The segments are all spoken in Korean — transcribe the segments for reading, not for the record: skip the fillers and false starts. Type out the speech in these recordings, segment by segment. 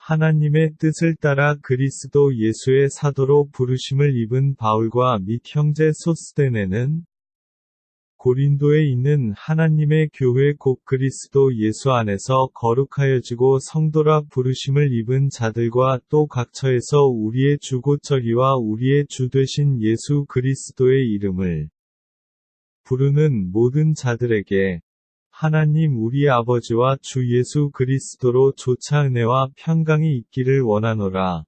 하나님의 뜻을 따라 그리스도 예수의 사도로 부르심을 입은 바울과 및 형제 소스데네는 고린도에 있는 하나님의 교회 곧 그리스도 예수 안에서 거룩하여지고 성도라 부르심을 입은 자들과 또 각처에서 우리의 주 곧 저희와 우리의 주 되신 예수 그리스도의 이름을 부르는 모든 자들에게 하나님 우리 아버지와 주 예수 그리스도로 조차 은혜와 평강이 있기를 원하노라.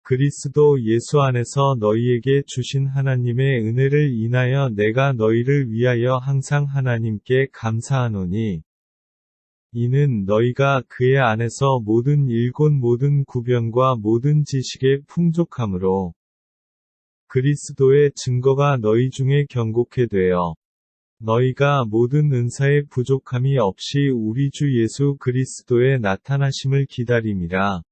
그리스도 예수 안에서 너희에게 주신 하나님의 은혜를 인하여 내가 너희를 위하여 항상 하나님께 감사하노니 이는 너희가 그의 안에서 모든 일곧 모든 구변과 모든 지식의 풍족함으로 그리스도의 증거가 너희 중에 견고케 되어 너희가 모든 은사의 부족함이 없이 우리 주 예수 그리스도의 나타나심을 기다림이라.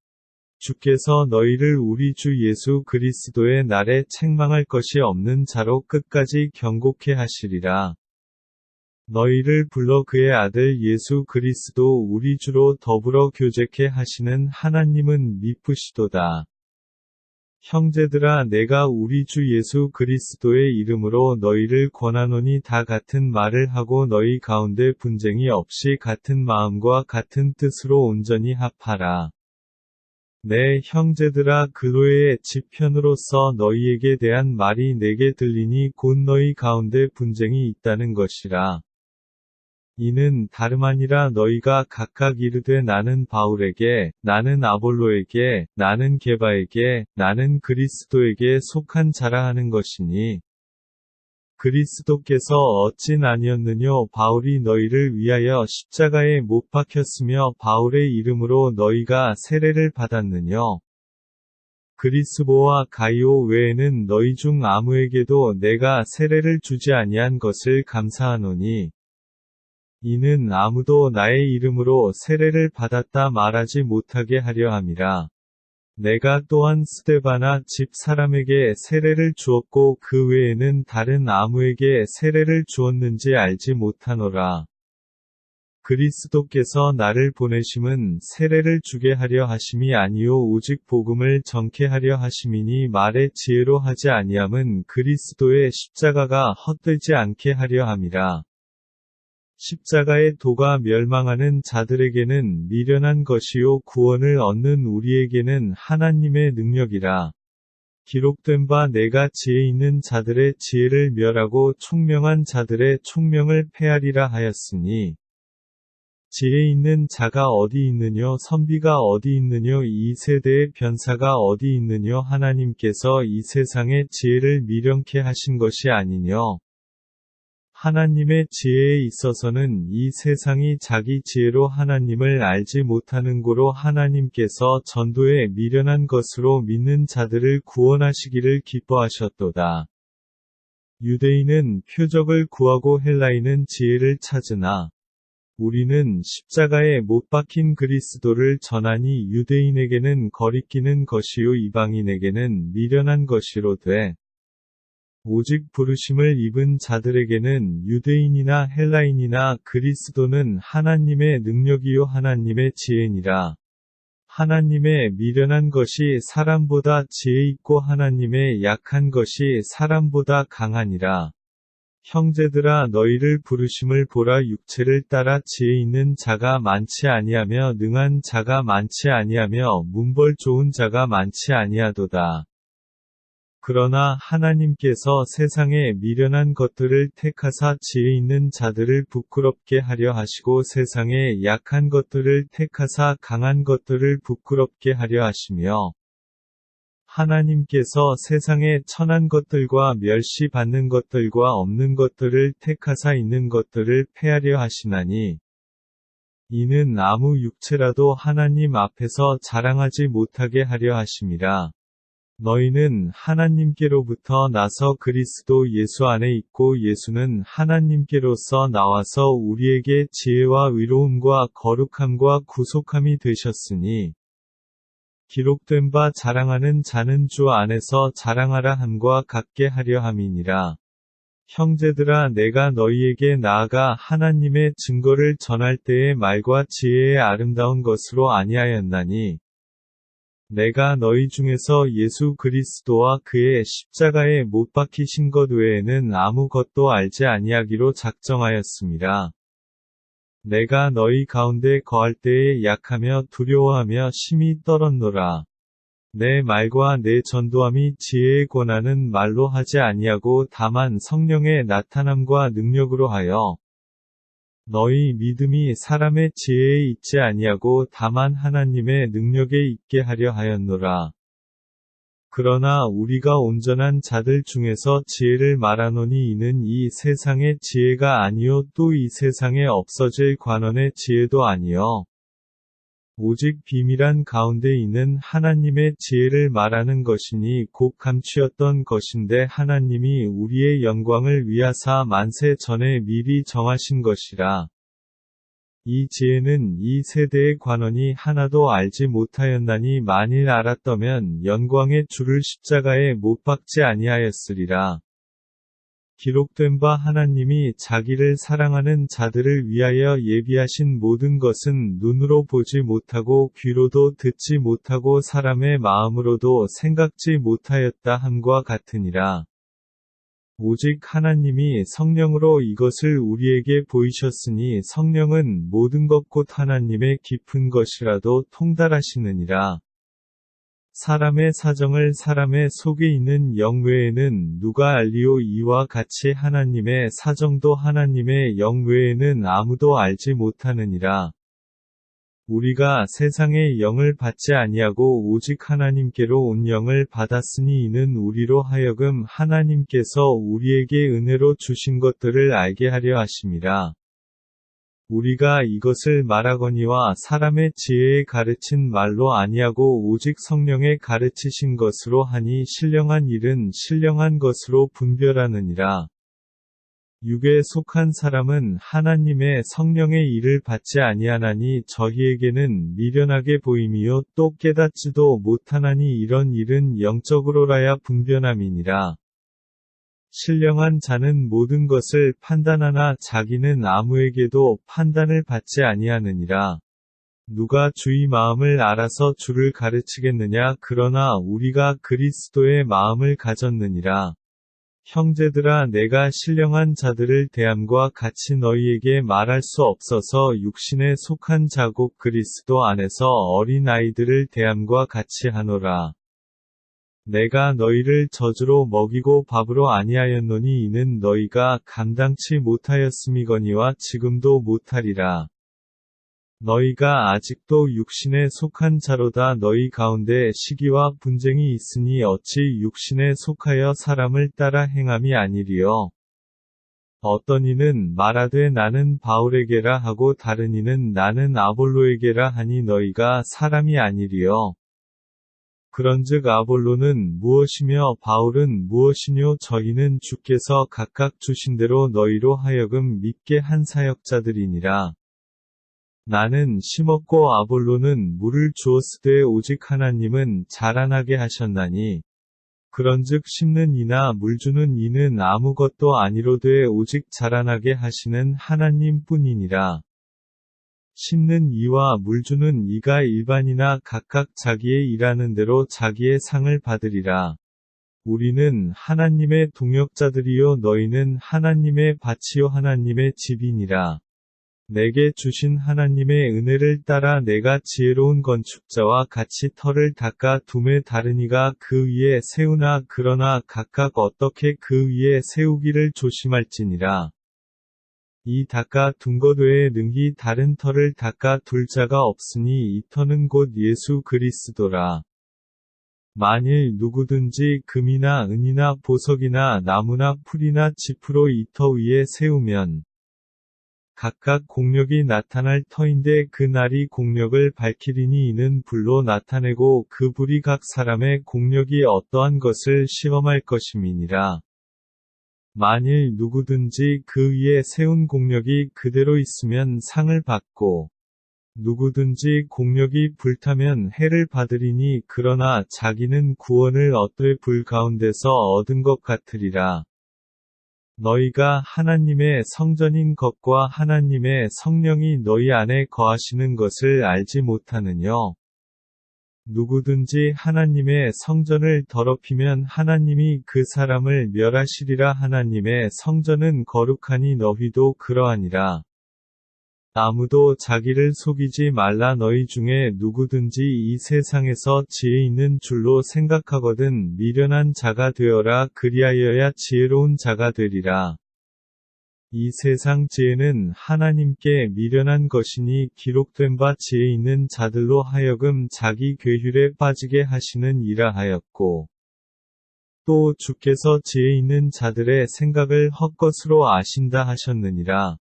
주께서 너희를 우리 주 예수 그리스도의 날에 책망할 것이 없는 자로 끝까지 견고케 하시리라. 너희를 불러 그의 아들 예수 그리스도 우리 주로 더불어 교제케 하시는 하나님은 미쁘시도다. 형제들아 내가 우리 주 예수 그리스도의 이름으로 너희를 권하노니 다 같은 말을 하고 너희 가운데 분쟁이 없이 같은 마음과 같은 뜻으로 온전히 합하라. 내 형제들아 글로의 지편으로서 너희에게 대한 말이 내게 들리니 곧 너희 가운데 분쟁이 있다는 것이라. 이는 다름 아니라 너희가 각각 이르되 나는 바울에게, 나는 아볼로에게, 나는 게바에게, 나는 그리스도에게 속한 자라 하는 것이니 그리스도께서 어찌 아니었느뇨 바울이 너희를 위하여 십자가에 못 박혔으며 바울의 이름으로 너희가 세례를 받았느뇨. 그리스보와 가이오 외에는 너희 중 아무에게도 내가 세례를 주지 아니한 것을 감사하노니 이는 아무도 나의 이름으로 세례를 받았다 말하지 못하게 하려 함이라. 내가 또한 스데바나 집 사람에게 세례를 주었고 그 외에는 다른 아무에게 세례를 주었는지 알지 못하노라. 그리스도께서 나를 보내심은 세례를 주게 하려 하심이 아니요 오직 복음을 전케 하려 하심이니 말의 지혜로 하지 아니함은 그리스도의 십자가가 헛되지 않게 하려 함이라. 십자가의 도가 멸망하는 자들에게는 미련한 것이요 구원을 얻는 우리에게는 하나님의 능력이라. 기록된 바 내가 지혜 있는 자들의 지혜를 멸하고 총명한 자들의 총명을 폐하리라 하였으니 지혜 있는 자가 어디 있느뇨 선비가 어디 있느뇨 이 세대의 변사가 어디 있느뇨 하나님께서 이 세상의 지혜를 미련케 하신 것이 아니뇨. 하나님의 지혜에 있어서는 이 세상이 자기 지혜로 하나님을 알지 못하는 고로 하나님께서 전도에 미련한 것으로 믿는 자들을 구원하시기를 기뻐하셨도다. 유대인은 표적을 구하고 헬라인은 지혜를 찾으나 우리는 십자가에 못 박힌 그리스도를 전하니 유대인에게는 거리끼는 것이요 이방인에게는 미련한 것이로되 오직 부르심을 입은 자들에게는 유대인이나 헬라인이나 그리스도는 하나님의 능력이요 하나님의 지혜니라. 하나님의 미련한 것이 사람보다 지혜 있고 하나님의 약한 것이 사람보다 강하니라. 형제들아 너희를 부르심을 보라 육체를 따라 지혜 있는 자가 많지 아니하며 능한 자가 많지 아니하며 문벌 좋은 자가 많지 아니하도다. 그러나 하나님께서 세상에 미련한 것들을 택하사 지혜 있는 자들을 부끄럽게 하려 하시고 세상에 약한 것들을 택하사 강한 것들을 부끄럽게 하려 하시며 하나님께서 세상에 천한 것들과 멸시받는 것들과 없는 것들을 택하사 있는 것들을 폐하려 하시나니 이는 아무 육체라도 하나님 앞에서 자랑하지 못하게 하려 하심이라. 너희는 하나님께로부터 나서 그리스도 예수 안에 있고 예수는 하나님께로서 나와서 우리에게 지혜와 의로움과 거룩함과 구속함이 되셨으니 기록된 바 자랑하는 자는 주 안에서 자랑하라 함과 같게 하려 함이니라. 형제들아 내가 너희에게 나아가 하나님의 증거를 전할 때의 말과 지혜의 아름다운 것으로 아니하였나니 내가 너희 중에서 예수 그리스도와 그의 십자가에 못 박히신 것 외에는 아무것도 알지 아니하기로 작정하였습니다. 내가 너희 가운데 거할 때에 약하며 두려워하며 심히 떨었노라. 내 말과 내 전도함이 지혜의 권하는 말로 하지 아니하고 다만 성령의 나타남과 능력으로 하여 너희 믿음이 사람의 지혜에 있지 아니하고 다만 하나님의 능력에 있게 하려 하였노라. 그러나 우리가 온전한 자들 중에서 지혜를 말하노니 이는 이 세상의 지혜가 아니요 또 이 세상에 없어질 관원의 지혜도 아니요 오직 비밀한 가운데 있는 하나님의 지혜를 말하는 것이니 곧 감추었던 것인데 하나님이 우리의 영광을 위하사 만세 전에 미리 정하신 것이라. 이 지혜는 이 세대의 관원이 하나도 알지 못하였나니 만일 알았더면 영광의 주를 십자가에 못 박지 아니하였으리라. 기록된 바 하나님이 자기를 사랑하는 자들을 위하여 예비하신 모든 것은 눈으로 보지 못하고 귀로도 듣지 못하고 사람의 마음으로도 생각지 못하였다 함과 같으니라. 오직 하나님이 성령으로 이것을 우리에게 보이셨으니 성령은 모든 것 곧 하나님의 깊은 것이라도 통달하시느니라. 사람의 사정을 사람의 속에 있는 영 외에는 누가 알리오 이와 같이 하나님의 사정도 하나님의 영 외에는 아무도 알지 못하느니라. 우리가 세상의 영을 받지 아니하고 오직 하나님께로 온 영을 받았으니 이는 우리로 하여금 하나님께서 우리에게 은혜로 주신 것들을 알게 하려 하심이라. 우리가 이것을 말하거니와 사람의 지혜에 가르친 말로 아니하고 오직 성령에 가르치신 것으로 하니 신령한 일은 신령한 것으로 분별하느니라. 육에 속한 사람은 하나님의 성령의 일을 받지 아니하나니 저희에게는 미련하게 보임이요 또 깨닫지도 못하나니 이런 일은 영적으로라야 분별함이니라. 신령한 자는 모든 것을 판단하나 자기는 아무에게도 판단을 받지 아니하느니라. 누가 주의 마음을 알아서 주를 가르치겠느냐 그러나 우리가 그리스도의 마음을 가졌느니라. 형제들아 내가 신령한 자들을 대함과 같이 너희에게 말할 수 없어서 육신에 속한 자고 그리스도 안에서 어린 아이들을 대함과 같이 하노라. 내가 너희를 젖으로 먹이고 밥으로 아니하였노니 이는 너희가 감당치 못하였음이거니와 지금도 못하리라. 너희가 아직도 육신에 속한 자로다. 너희 가운데 시기와 분쟁이 있으니 어찌 육신에 속하여 사람을 따라 행함이 아니리요. 어떤 이는 말하되 나는 바울에게라 하고 다른 이는 나는 아볼로에게라 하니 너희가 사람이 아니리요. 그런즉 아볼로는 무엇이며 바울은 무엇이뇨 저희는 주께서 각각 주신 대로 너희로 하여금 믿게 한 사역자들이니라. 나는 심었고 아볼로는 물을 주었으되 오직 하나님은 자라나게 하셨나니 그런즉 심는 이나 물 주는 이는 아무것도 아니로되 오직 자라나게 하시는 하나님 뿐이니라. 심는 이와 물 주는 이가 일반이나 각각 자기의 일하는 대로 자기의 상을 받으리라. 우리는 하나님의 동역자들이요 너희는 하나님의 밭이요 하나님의 집이니라. 내게 주신 하나님의 은혜를 따라 내가 지혜로운 건축자와 같이 터를 닦아 둠에 다르니가 그 위에 세우나 그러나 각각 어떻게 그 위에 세우기를 조심할지니라. 이 닦아 둔 것 외에 능히 다른 터를 닦아 둘 자가 없으니 이 터는 곧 예수 그리스도라. 만일 누구든지 금이나 은이나 보석이나 나무나 풀이나 짚으로 이 터 위에 세우면 각각 공력이 나타날 터인데 그 날이 공력을 밝히리니 이는 불로 나타내고 그 불이 각 사람의 공력이 어떠한 것을 시험할 것임이니라. 만일 누구든지 그 위에 세운 공력이 그대로 있으면 상을 받고 누구든지 공력이 불타면 해를 받으리니 그러나 자기는 구원을 얻되 불 가운데서 얻은 것 같으리라. 너희가 하나님의 성전인 것과 하나님의 성령이 너희 안에 거하시는 것을 알지 못하느뇨. 누구든지 하나님의 성전을 더럽히면 하나님이 그 사람을 멸하시리라. 하나님의 성전은 거룩하니 너희도 그러하니라. 아무도 자기를 속이지 말라. 너희 중에 누구든지 이 세상에서 지혜 있는 줄로 생각하거든 미련한 자가 되어라. 그리하여야 지혜로운 자가 되리라. 이 세상 지혜는 하나님께 미련한 것이니 기록된 바 지혜 있는 자들로 하여금 자기 괴휼에 빠지게 하시는 이라 하였고, 또 주께서 지혜 있는 자들의 생각을 헛것으로 아신다 하셨느니라.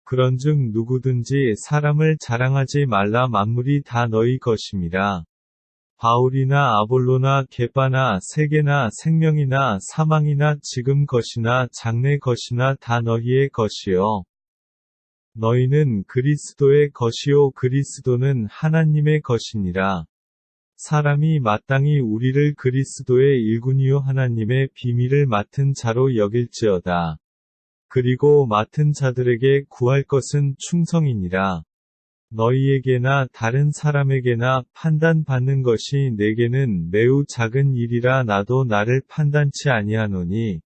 그런즉 누구든지 사람을 자랑하지 말라. 만물이 다 너희 것임이라. 바울이나 아볼로나 게바나 세계나 생명이나 사망이나 지금 것이나 장래 것이나 다 너희의 것이요 너희는 그리스도의 것이요 그리스도는 하나님의 것이니라. 사람이 마땅히 우리를 그리스도의 일꾼이요 하나님의 비밀을 맡은 자로 여길지어다. 그리고 맡은 자들에게 구할 것은 충성이니라. 너희에게나 다른 사람에게나 판단받는 것이 내게는 매우 작은 일이라. 나도 나를 판단치 아니하노니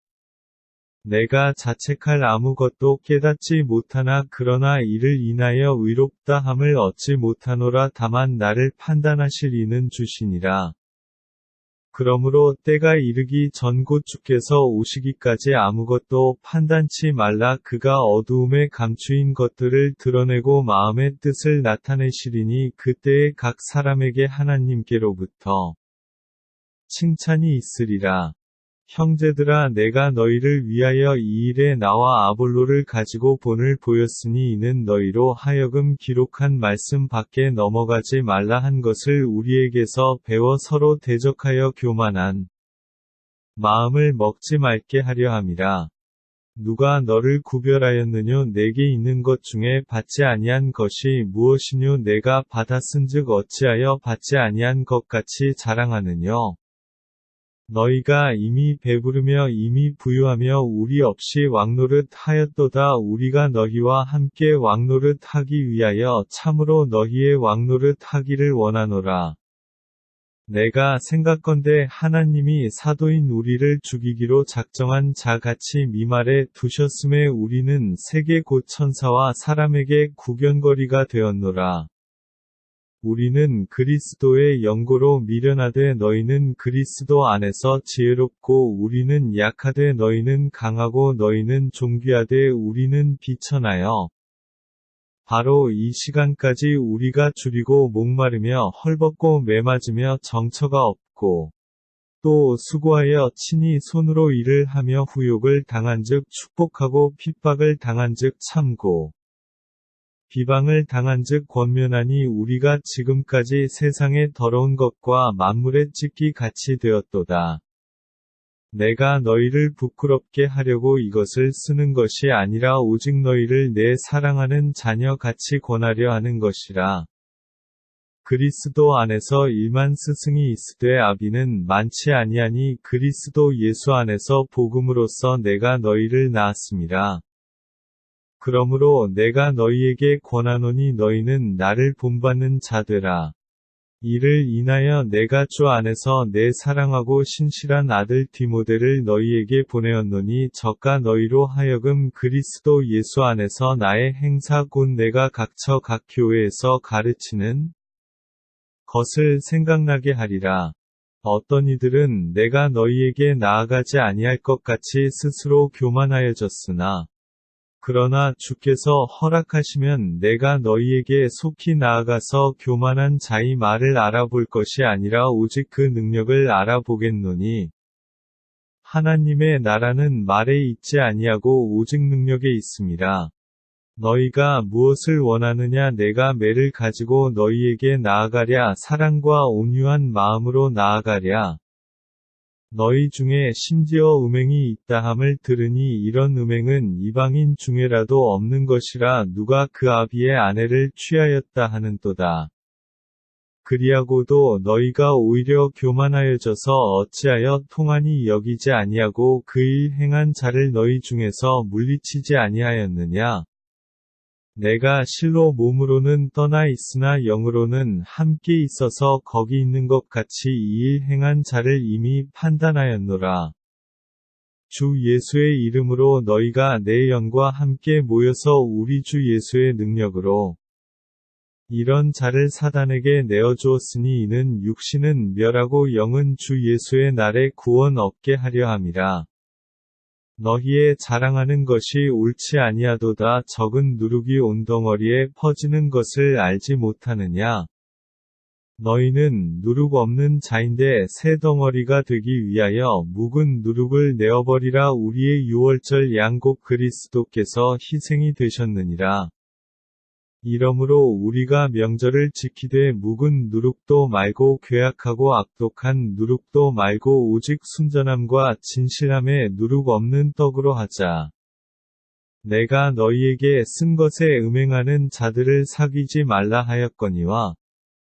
내가 자책할 아무것도 깨닫지 못하나 그러나 이를 인하여 의롭다 함을 얻지 못하노라. 다만 나를 판단하실 이는 주시니라. 그러므로 때가 이르기 전 곧 주께서 오시기까지 아무것도 판단치 말라. 그가 어두움에 감추인 것들을 드러내고 마음의 뜻을 나타내시리니 그때에 각 사람에게 하나님께로부터 칭찬이 있으리라. 형제들아, 내가 너희를 위하여 이 일에 나와 아볼로를 가지고 본을 보였으니 이는 너희로 하여금 기록한 말씀 밖에 넘어가지 말라 한 것을 우리에게서 배워 서로 대적하여 교만한 마음을 먹지 말게 하려 함이라. 누가 너를 구별하였느뇨? 내게 있는 것 중에 받지 아니한 것이 무엇이뇨? 내가 받았은즉 어찌하여 받지 아니한 것 같이 자랑하느뇨? 너희가 이미 배부르며 이미 부유하며 우리 없이 왕노릇 하였도다. 우리가 너희와 함께 왕노릇 하기 위하여 참으로 너희의 왕노릇 하기를 원하노라. 내가 생각건대 하나님이 사도인 우리를 죽이기로 작정한 자 같이 미말에 두셨음에 우리는 세계 곧 천사와 사람에게 구견거리가 되었노라. 우리는 그리스도의 영고로 미련하되 너희는 그리스도 안에서 지혜롭고 우리는 약하되 너희는 강하고 너희는 존귀하되 우리는 비천하여 바로 이 시간까지 우리가 줄이고 목마르며 헐벗고 매맞으며 정처가 없고 또 수고하여 친히 손으로 일을 하며 후욕을 당한즉 축복하고 핍박을 당한즉 참고 비방을 당한즉 권면하니 우리가 지금까지 세상의 더러운 것과 만물의 찢기 같이 되었도다. 내가 너희를 부끄럽게 하려고 이것을 쓰는 것이 아니라 오직 너희를 내 사랑하는 자녀 같이 권하려 하는 것이라. 그리스도 안에서 1만 스승이 있으되 아비는 많지 아니하니 그리스도 예수 안에서 복음으로써 내가 너희를 낳았음이라. 그러므로 내가 너희에게 권하노니 너희는 나를 본받는 자되라. 이를 인하여 내가 주 안에서 내 사랑하고 신실한 아들 디모데를 너희에게 보내었노니 저가 너희로 하여금 그리스도 예수 안에서 나의 행사 곧 내가 각처 각 교회에서 가르치는 것을 생각나게 하리라. 어떤 이들은 내가 너희에게 나아가지 아니할 것 같이 스스로 교만하여졌으나 그러나 주께서 허락하시면 내가 너희에게 속히 나아가서 교만한 자의 말을 알아볼 것이 아니라 오직 그 능력을 알아보겠노니 하나님의 나라는 말에 있지 아니하고 오직 능력에 있음이라. 너희가 무엇을 원하느냐? 내가 매를 가지고 너희에게 나아가랴? 사랑과 온유한 마음으로 나아가랴? 너희 중에 심지어 음행이 있다함을 들으니 이런 음행은 이방인 중에라도 없는 것이라. 누가 그 아비의 아내를 취하였다 하는도다. 그리하고도 너희가 오히려 교만하여져서 어찌하여 통한이 여기지 아니하고 그 일 행한 자를 너희 중에서 물리치지 아니하였느냐? 내가 실로 몸으로는 떠나 있으나 영으로는 함께 있어서 거기 있는 것 같이 이 일 행한 자를 이미 판단하였노라. 주 예수의 이름으로 너희가 내 영과 함께 모여서 우리 주 예수의 능력으로 이런 자를 사단에게 내어주었으니 이는 육신은 멸하고 영은 주 예수의 날에 구원 얻게 하려 함이라. 너희의 자랑하는 것이 옳지 아니하도다. 적은 누룩이 온 덩어리에 퍼지는 것을 알지 못하느냐. 너희는 누룩 없는 자인데 새 덩어리가 되기 위하여 묵은 누룩을 내어버리라. 우리의 유월절 양 곧 그리스도께서 희생이 되셨느니라. 이러므로 우리가 명절을 지키되 묵은 누룩도 말고 괴악하고 악독한 누룩도 말고 오직 순전함과 진실함에 누룩 없는 떡으로 하자. 내가 너희에게 쓴 것에 음행하는 자들을 사귀지 말라 하였거니와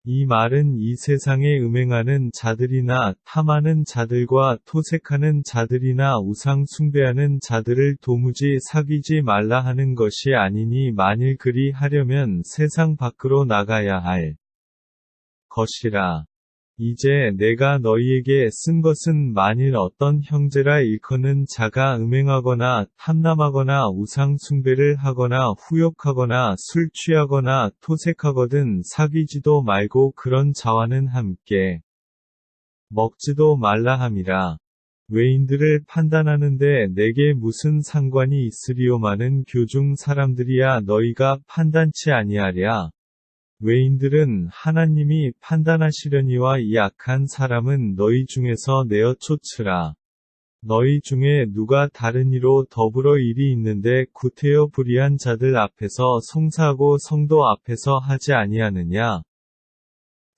이 말은 이 세상에 음행하는 자들이나 탐하는 자들과 토색하는 자들이나 우상 숭배하는 자들을 도무지 사귀지 말라 하는 것이 아니니 만일 그리 하려면 세상 밖으로 나가야 할 것이라. 이제 내가 너희에게 쓴 것은 만일 어떤 형제라 일컫는 자가 음행하거나 탐남하거나 우상 숭배를 하거나 후욕하거나 술 취하거나 토색하거든 사귀지도 말고 그런 자와는 함께 먹지도 말라 함이라. 외인들을 판단하는데 내게 무슨 상관이 있으리요. 많은 교중 사람들이야 너희가 판단치 아니하랴. 외인들은 하나님이 판단하시려니와 이 악한 사람은 너희 중에서 내어 쫓으라. 너희 중에 누가 다른 이로 더불어 일이 있는데 구태여 불의한 자들 앞에서 송사하고 성도 앞에서 하지 아니하느냐.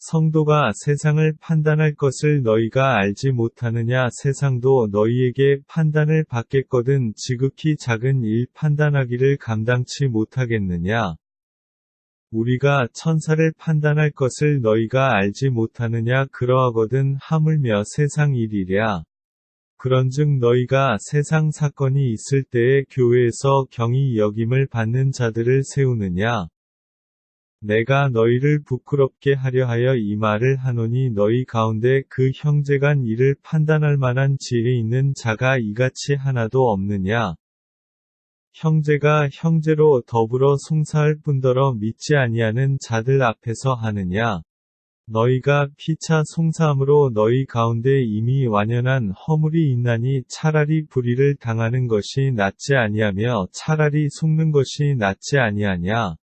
성도가 세상을 판단할 것을 너희가 알지 못하느냐. 세상도 너희에게 판단을 받겠거든 지극히 작은 일 판단하기를 감당치 못하겠느냐. 우리가 천사를 판단할 것을 너희가 알지 못하느냐. 그러하거든 하물며 세상 일이랴. 그런즉 너희가 세상 사건이 있을 때에 교회에서 경히 여김을 받는 자들을 세우느냐. 내가 너희를 부끄럽게 하려 하여 이 말을 하노니 너희 가운데 그 형제간 일을 판단할 만한 지혜 있는 자가 이같이 하나도 없느냐. 형제가 형제로 더불어 송사할 뿐더러 믿지 아니하는 자들 앞에서 하느냐. 너희가 피차 송사함으로 너희 가운데 이미 완연한 허물이 있나니 차라리 불의를 당하는 것이 낫지 아니하며 차라리 속는 것이 낫지 아니하냐.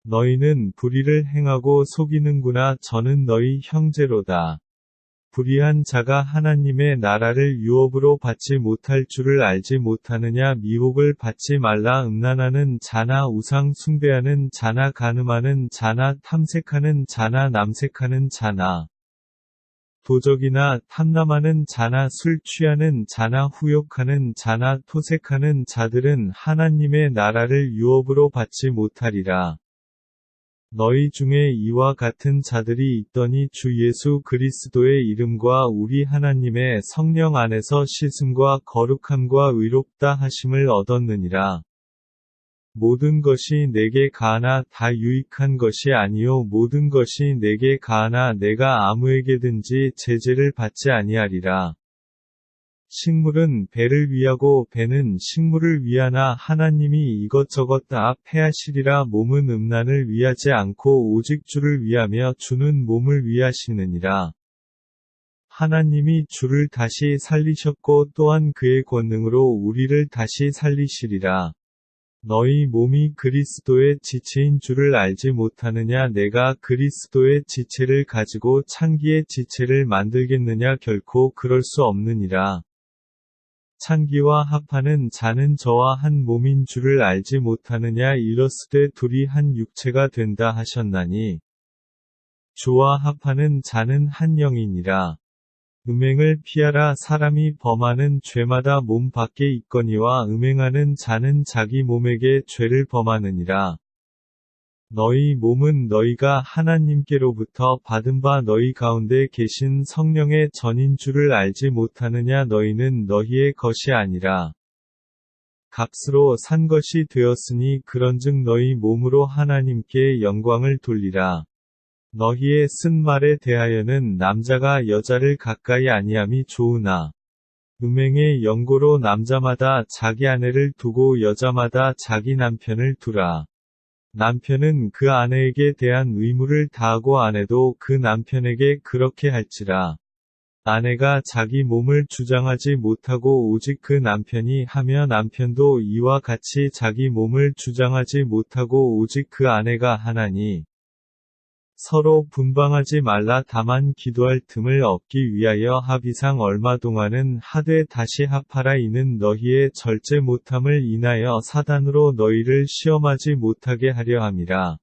너희는 불의를 행하고 속이는구나. 저는 너희 형제로다. 불의한 자가 하나님의 나라를 유업으로 받지 못할 줄을 알지 못하느냐. 미혹을 받지 말라. 음란하는 자나 우상 숭배하는 자나 간음하는 자나 탐색하는 자나 남색하는 자나 도적이나 탐남하는 자나 술 취하는 자나 후욕하는 자나 토색하는 자들은 하나님의 나라를 유업으로 받지 못하리라. 너희 중에 이와 같은 자들이 있더니 주 예수 그리스도의 이름과 우리 하나님의 성령 안에서 씻음과 거룩함과 의롭다 하심을 얻었느니라. 모든 것이 내게 가하나 다 유익한 것이 아니요 모든 것이 내게 가하나 내가 아무에게든지 제재를 받지 아니하리라. 식물은 배를 위하고 배는 식물을 위하나 하나님이 이것저것 다 패하시리라. 몸은 음란을 위하지 않고 오직 주를 위하며 주는 몸을 위하시느니라. 하나님이 주를 다시 살리셨고 또한 그의 권능으로 우리를 다시 살리시리라. 너희 몸이 그리스도의 지체인 줄을 알지 못하느냐. 내가 그리스도의 지체를 가지고 창기의 지체를 만들겠느냐. 결코 그럴 수 없느니라. 창기와 합하는 자는 저와 한 몸인 줄을 알지 못하느냐. 일러스되 둘이 한 육체가 된다 하셨나니 주와 합하는 자는 한 영이니라. 음행을 피하라. 사람이 범하는 죄마다 몸 밖에 있거니와 음행하는 자는 자기 몸에게 죄를 범하느니라. 너희 몸은 너희가 하나님께로부터 받은 바 너희 가운데 계신 성령의 전인 줄을 알지 못하느냐. 너희는 너희의 것이 아니라 값으로 산 것이 되었으니 그런즉 너희 몸으로 하나님께 영광을 돌리라. 너희의 쓴 말에 대하여는 남자가 여자를 가까이 아니함이 좋으나 음행의 연고로 남자마다 자기 아내를 두고 여자마다 자기 남편을 두라. 남편은 그 아내에게 대한 의무를 다하고 아내도 그 남편에게 그렇게 할지라. 아내가 자기 몸을 주장하지 못하고 오직 그 남편이 하며 남편도 이와 같이 자기 몸을 주장하지 못하고 오직 그 아내가 하나니 서로 분방하지 말라. 다만 기도할 틈을 얻기 위하여 합의상 얼마 동안은 하되 다시 합하라. 이는 너희의 절제 못함을 인하여 사단으로 너희를 시험하지 못하게 하려 함이라.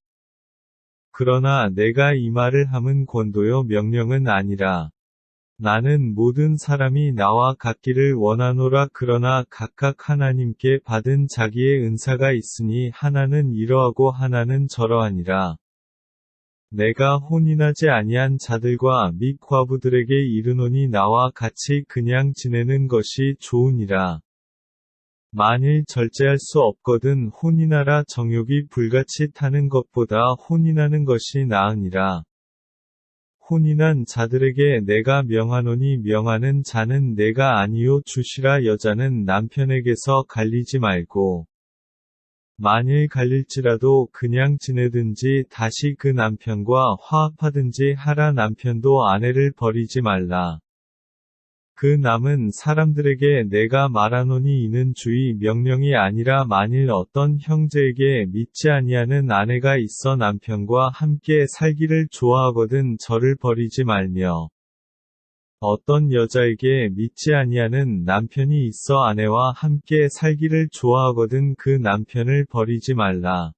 그러나 내가 이 말을 함은 권도요 명령은 아니라. 나는 모든 사람이 나와 같기를 원하노라. 그러나 각각 하나님께 받은 자기의 은사가 있으니 하나는 이러하고 하나는 저러하니라. 내가 혼인하지 아니한 자들과 및 과부들에게 이르노니 나와 같이 그냥 지내는 것이 좋으니라. 만일 절제할 수 없거든 혼인하라. 정욕이 불같이 타는 것보다 혼인하는 것이 나으니라. 혼인한 자들에게 내가 명하노니 명하는 자는 내가 아니요 주시라. 여자는 남편에게서 갈리지 말고 만일 갈릴지라도 그냥 지내든지 다시 그 남편과 화합하든지 하라. 남편도 아내를 버리지 말라. 그 남은 사람들에게 내가 말하노니 이는 주의 명령이 아니라 만일 어떤 형제에게 믿지 아니하는 아내가 있어 남편과 함께 살기를 좋아하거든 저를 버리지 말며 어떤 여자에게 믿지 아니하는 남편이 있어 아내와 함께 살기를 좋아하거든 그 남편을 버리지 말라.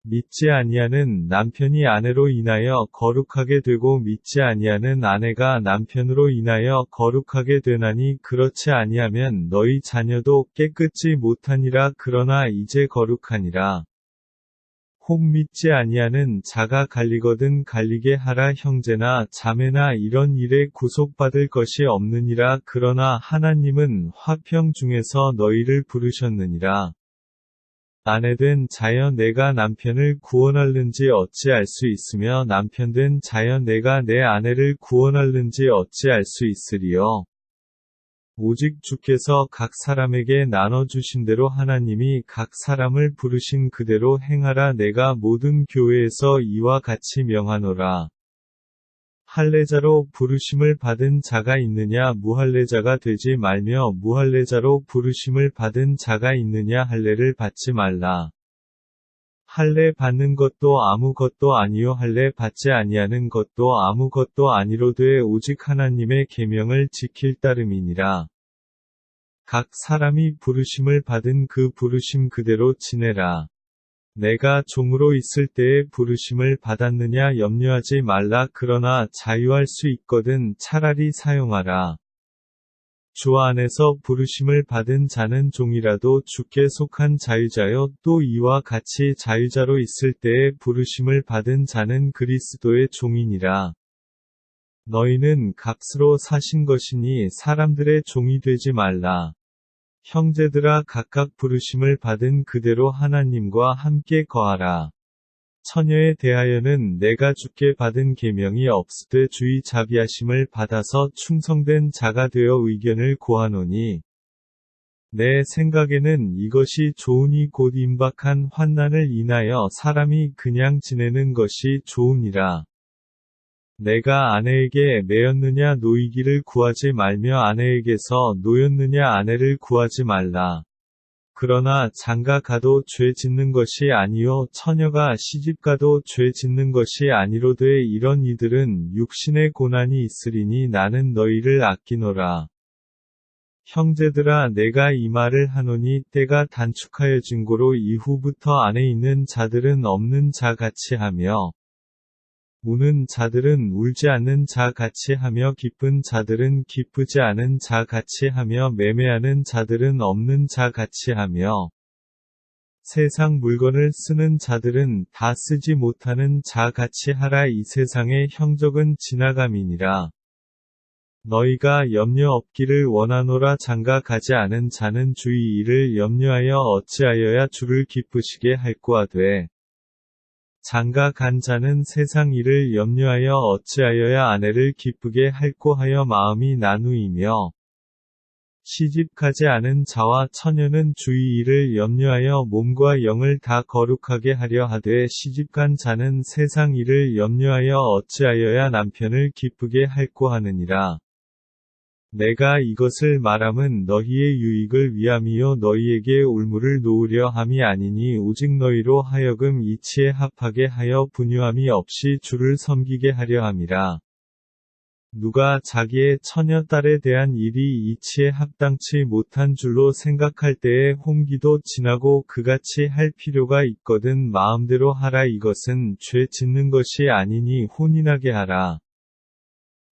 믿지 아니하는 남편이 아내로 인하여 거룩하게 되고 믿지 아니하는 아내가 남편으로 인하여 거룩하게 되나니 그렇지 아니하면 너희 자녀도 깨끗지 못하니라. 그러나 이제 거룩하니라. 혹 믿지 아니하는 자가 갈리거든 갈리게 하라. 형제나 자매나 이런 일에 구속받을 것이 없느니라. 그러나 하나님은 화평 중에서 너희를 부르셨느니라. 아내된 자여 내가 남편을 구원할는지 어찌 알 수 있으며 남편된 자여 내가 내 아내를 구원할는지 어찌 알 수 있으리요. 오직 주께서 각 사람에게 나눠주신 대로 하나님이 각 사람을 부르신 그대로 행하라. 내가 모든 교회에서 이와 같이 명하노라. 할례자로 부르심을 받은 자가 있느냐 무할례자가 되지 말며 무할례자로 부르심을 받은 자가 있느냐 할례를 받지 말라. 할례 받는 것도 아무것도 아니요 할례 받지 아니하는 것도 아무것도 아니로되 오직 하나님의 계명을 지킬 따름이니라. 각 사람이 부르심을 받은 그 부르심 그대로 지내라. 내가 종으로 있을 때에 부르심을 받았느냐 염려하지 말라. 그러나 자유할 수 있거든 차라리 사용하라. 주 안에서 부르심을 받은 자는 종이라도 주께 속한 자유자요 또 이와 같이 자유자로 있을 때에 부르심을 받은 자는 그리스도의 종이니라. 너희는 값으로 사신 것이니 사람들의 종이 되지 말라. 형제들아 각각 부르심을 받은 그대로 하나님과 함께 거하라. 처녀에 대하여는 내가 주께 받은 계명이 없으되 주의 자비하심을 받아서 충성된 자가 되어 의견을 고하노니 내 생각에는 이것이 좋으니 곧 임박한 환난을 인하여 사람이 그냥 지내는 것이 좋으니라. 내가 아내에게 매였느냐 노이기를 구하지 말며 아내에게서 노였느냐 아내를 구하지 말라. 그러나 장가 가도 죄 짓는 것이 아니요 처녀가 시집 가도 죄 짓는 것이 아니로되 이런 이들은 육신의 고난이 있으리니 나는 너희를 아끼노라. 형제들아 내가 이 말을 하노니 때가 단축하여진 고로 이후부터 안에 있는 자들은 없는 자 같이 하며 우는 자들은 울지 않는 자 같이 하며 기쁜 자들은 기쁘지 않은 자 같이 하며 매매하는 자들은 없는 자 같이 하며 세상 물건을 쓰는 자들은 다 쓰지 못하는 자 같이 하라. 이 세상의 형적은 지나감이니라. 너희가 염려 없기를 원하노라. 장가 가지 않은 자는 주의 일을 염려하여 어찌하여야 주를 기쁘시게 할꼬 하되 장가 간 자는 세상 일을 염려하여 어찌하여야 아내를 기쁘게 할꼬 하여 마음이 나누이며 시집가지 않은 자와 처녀는 주의 일을 염려하여 몸과 영을 다 거룩하게 하려 하되 시집간 자는 세상 일을 염려하여 어찌하여야 남편을 기쁘게 할꼬 하느니라. 내가 이것을 말함은 너희의 유익을 위함이요 너희에게 올무를 놓으려 함이 아니니 오직 너희로 하여금 이치에 합하게 하여 분유함이 없이 주를 섬기게 하려 함이라. 누가 자기의 처녀딸에 대한 일이 이치에 합당치 못한 줄로 생각할 때에 홍기도 지나고 그같이 할 필요가 있거든 마음대로 하라. 이것은 죄 짓는 것이 아니니 혼인하게 하라.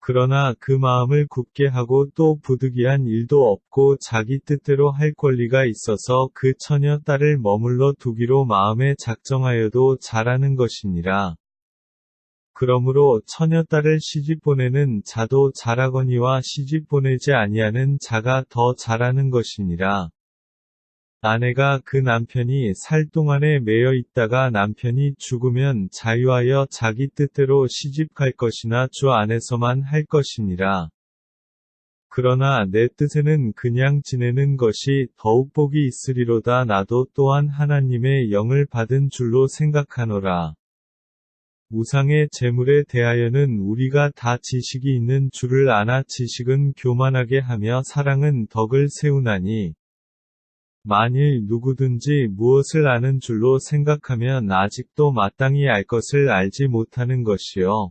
그러나 그 마음을 굳게 하고 또 부득이한 일도 없고 자기 뜻대로 할 권리가 있어서 그 처녀 딸을 머물러 두기로 마음에 작정하여도 잘하는 것이니라. 그러므로 처녀 딸을 시집 보내는 자도 잘하거니와 시집 보내지 아니하는 자가 더 잘하는 것이니라. 아내가 그 남편이 살 동안에 매여 있다가 남편이 죽으면 자유하여 자기 뜻대로 시집 갈 것이나 주 안에서만 할 것이니라. 그러나 내 뜻에는 그냥 지내는 것이 더욱 복이 있으리로다. 나도 또한 하나님의 영을 받은 줄로 생각하노라. 우상의 제물에 대하여는 우리가 다 지식이 있는 줄을 아나 지식은 교만하게 하며 사랑은 덕을 세우나니 만일 누구든지 무엇을 아는 줄로 생각하면 아직도 마땅히 알 것을 알지 못하는 것이요.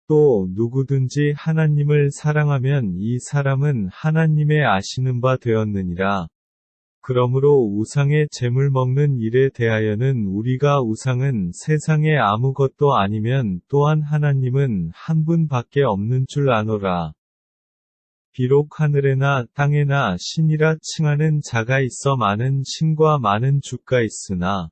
또 누구든지 하나님을 사랑하면 이 사람은 하나님의 아시는 바 되었느니라. 그러므로 우상의 제물 먹는 일에 대하여는 우리가 우상은 세상에 아무것도 아니면 또한 하나님은 한 분밖에 없는 줄 아노라. 비록 하늘에나 땅에나 신이라 칭하는 자가 있어 많은 신과 많은 주가 있으나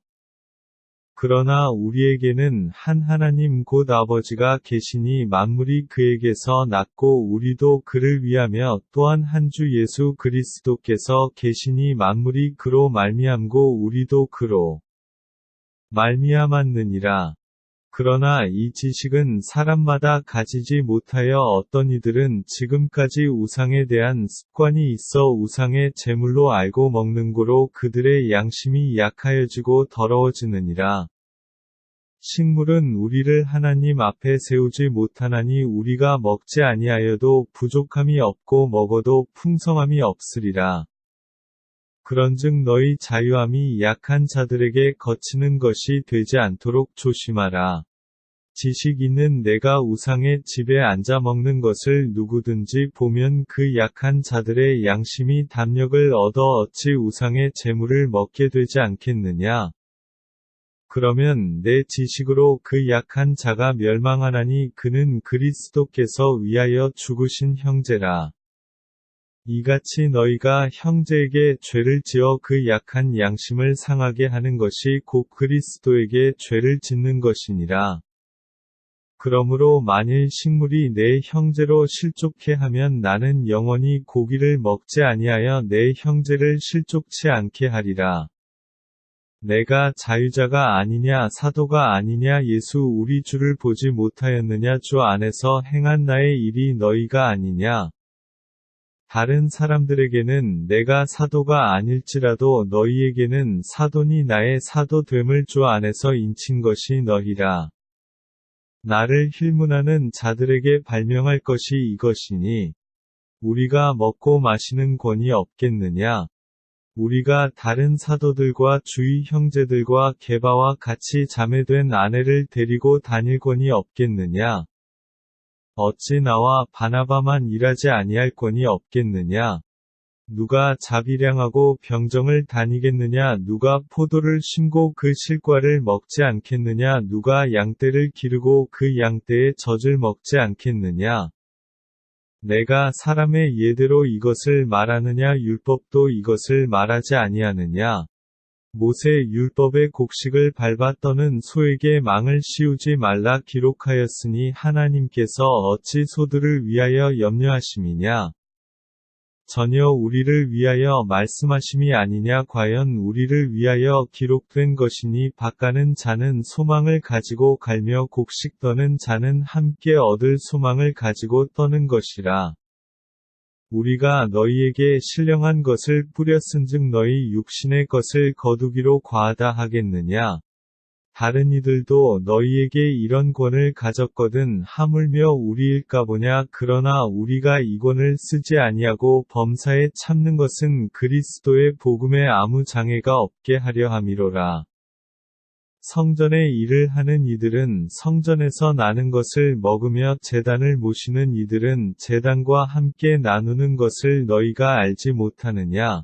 그러나 우리에게는 한 하나님 곧 아버지가 계시니 만물이 그에게서 났고 우리도 그를 위하며 또한 한 주 예수 그리스도께서 계시니 만물이 그로 말미암고 우리도 그로 말미암았느니라. 그러나 이 지식은 사람마다 가지지 못하여 어떤 이들은 지금까지 우상에 대한 습관이 있어 우상의 제물로 알고 먹는 고로 그들의 양심이 약하여지고 더러워지느니라. 식물은 우리를 하나님 앞에 세우지 못하나니 우리가 먹지 아니하여도 부족함이 없고 먹어도 풍성함이 없으리라. 그런즉 너희 자유함이 약한 자들에게 거치는 것이 되지 않도록 조심하라. 지식 있는 내가 우상의 집에 앉아 먹는 것을 누구든지 보면 그 약한 자들의 양심이 담력을 얻어 어찌 우상의 재물을 먹게 되지 않겠느냐. 그러면 내 지식으로 그 약한 자가 멸망하나니 그는 그리스도께서 위하여 죽으신 형제라. 이같이 너희가 형제에게 죄를 지어 그 약한 양심을 상하게 하는 것이 곧 그리스도에게 죄를 짓는 것이니라. 그러므로 만일 식물이 내 형제로 실족해 하면 나는 영원히 고기를 먹지 아니하여 내 형제를 실족치 않게 하리라. 내가 자유자가 아니냐 사도가 아니냐 예수 우리 주를 보지 못하였느냐 주 안에서 행한 나의 일이 너희가 아니냐. 다른 사람들에게는 내가 사도가 아닐지라도 너희에게는 사도니 나의 사도됨을 주 안에서 인친 것이 너희라. 나를 힐문하는 자들에게 발명할 것이 이것이니 우리가 먹고 마시는 권이 없겠느냐. 우리가 다른 사도들과 주위 형제들과 게바와 같이 자매된 아내를 데리고 다닐 권이 없겠느냐. 어찌 나와 바나바만 일하지 아니할 권이 없겠느냐. 누가 자비량하고 병정을 다니겠느냐. 누가 포도를 심고 그 실과를 먹지 않겠느냐. 누가 양떼를 기르고 그 양떼의 젖을 먹지 않겠느냐. 내가 사람의 예대로 이것을 말하느냐 율법도 이것을 말하지 아니하느냐. 모세 율법의 곡식을 밟아 떠는 소에게 망을 씌우지 말라 기록하였으니 하나님께서 어찌 소들을 위하여 염려하심이냐? 전혀 우리를 위하여 말씀하심이 아니냐? 과연 우리를 위하여 기록된 것이니 밭가는 자는 소망을 가지고 갈며 곡식 떠는 자는 함께 얻을 소망을 가지고 떠는 것이라. 우리가 너희에게 신령한 것을 뿌렸은즉 너희 육신의 것을 거두기로 과하다 하겠느냐? 다른 이들도 너희에게 이런 권을 가졌거든 하물며 우리일까 보냐? 그러나 우리가 이 권을 쓰지 아니하고 범사에 참는 것은 그리스도의 복음에 아무 장애가 없게 하려 함이로라. 성전의 일을 하는 이들은 성전에서 나는 것을 먹으며 제단을 모시는 이들은 제단과 함께 나누는 것을 너희가 알지 못하느냐?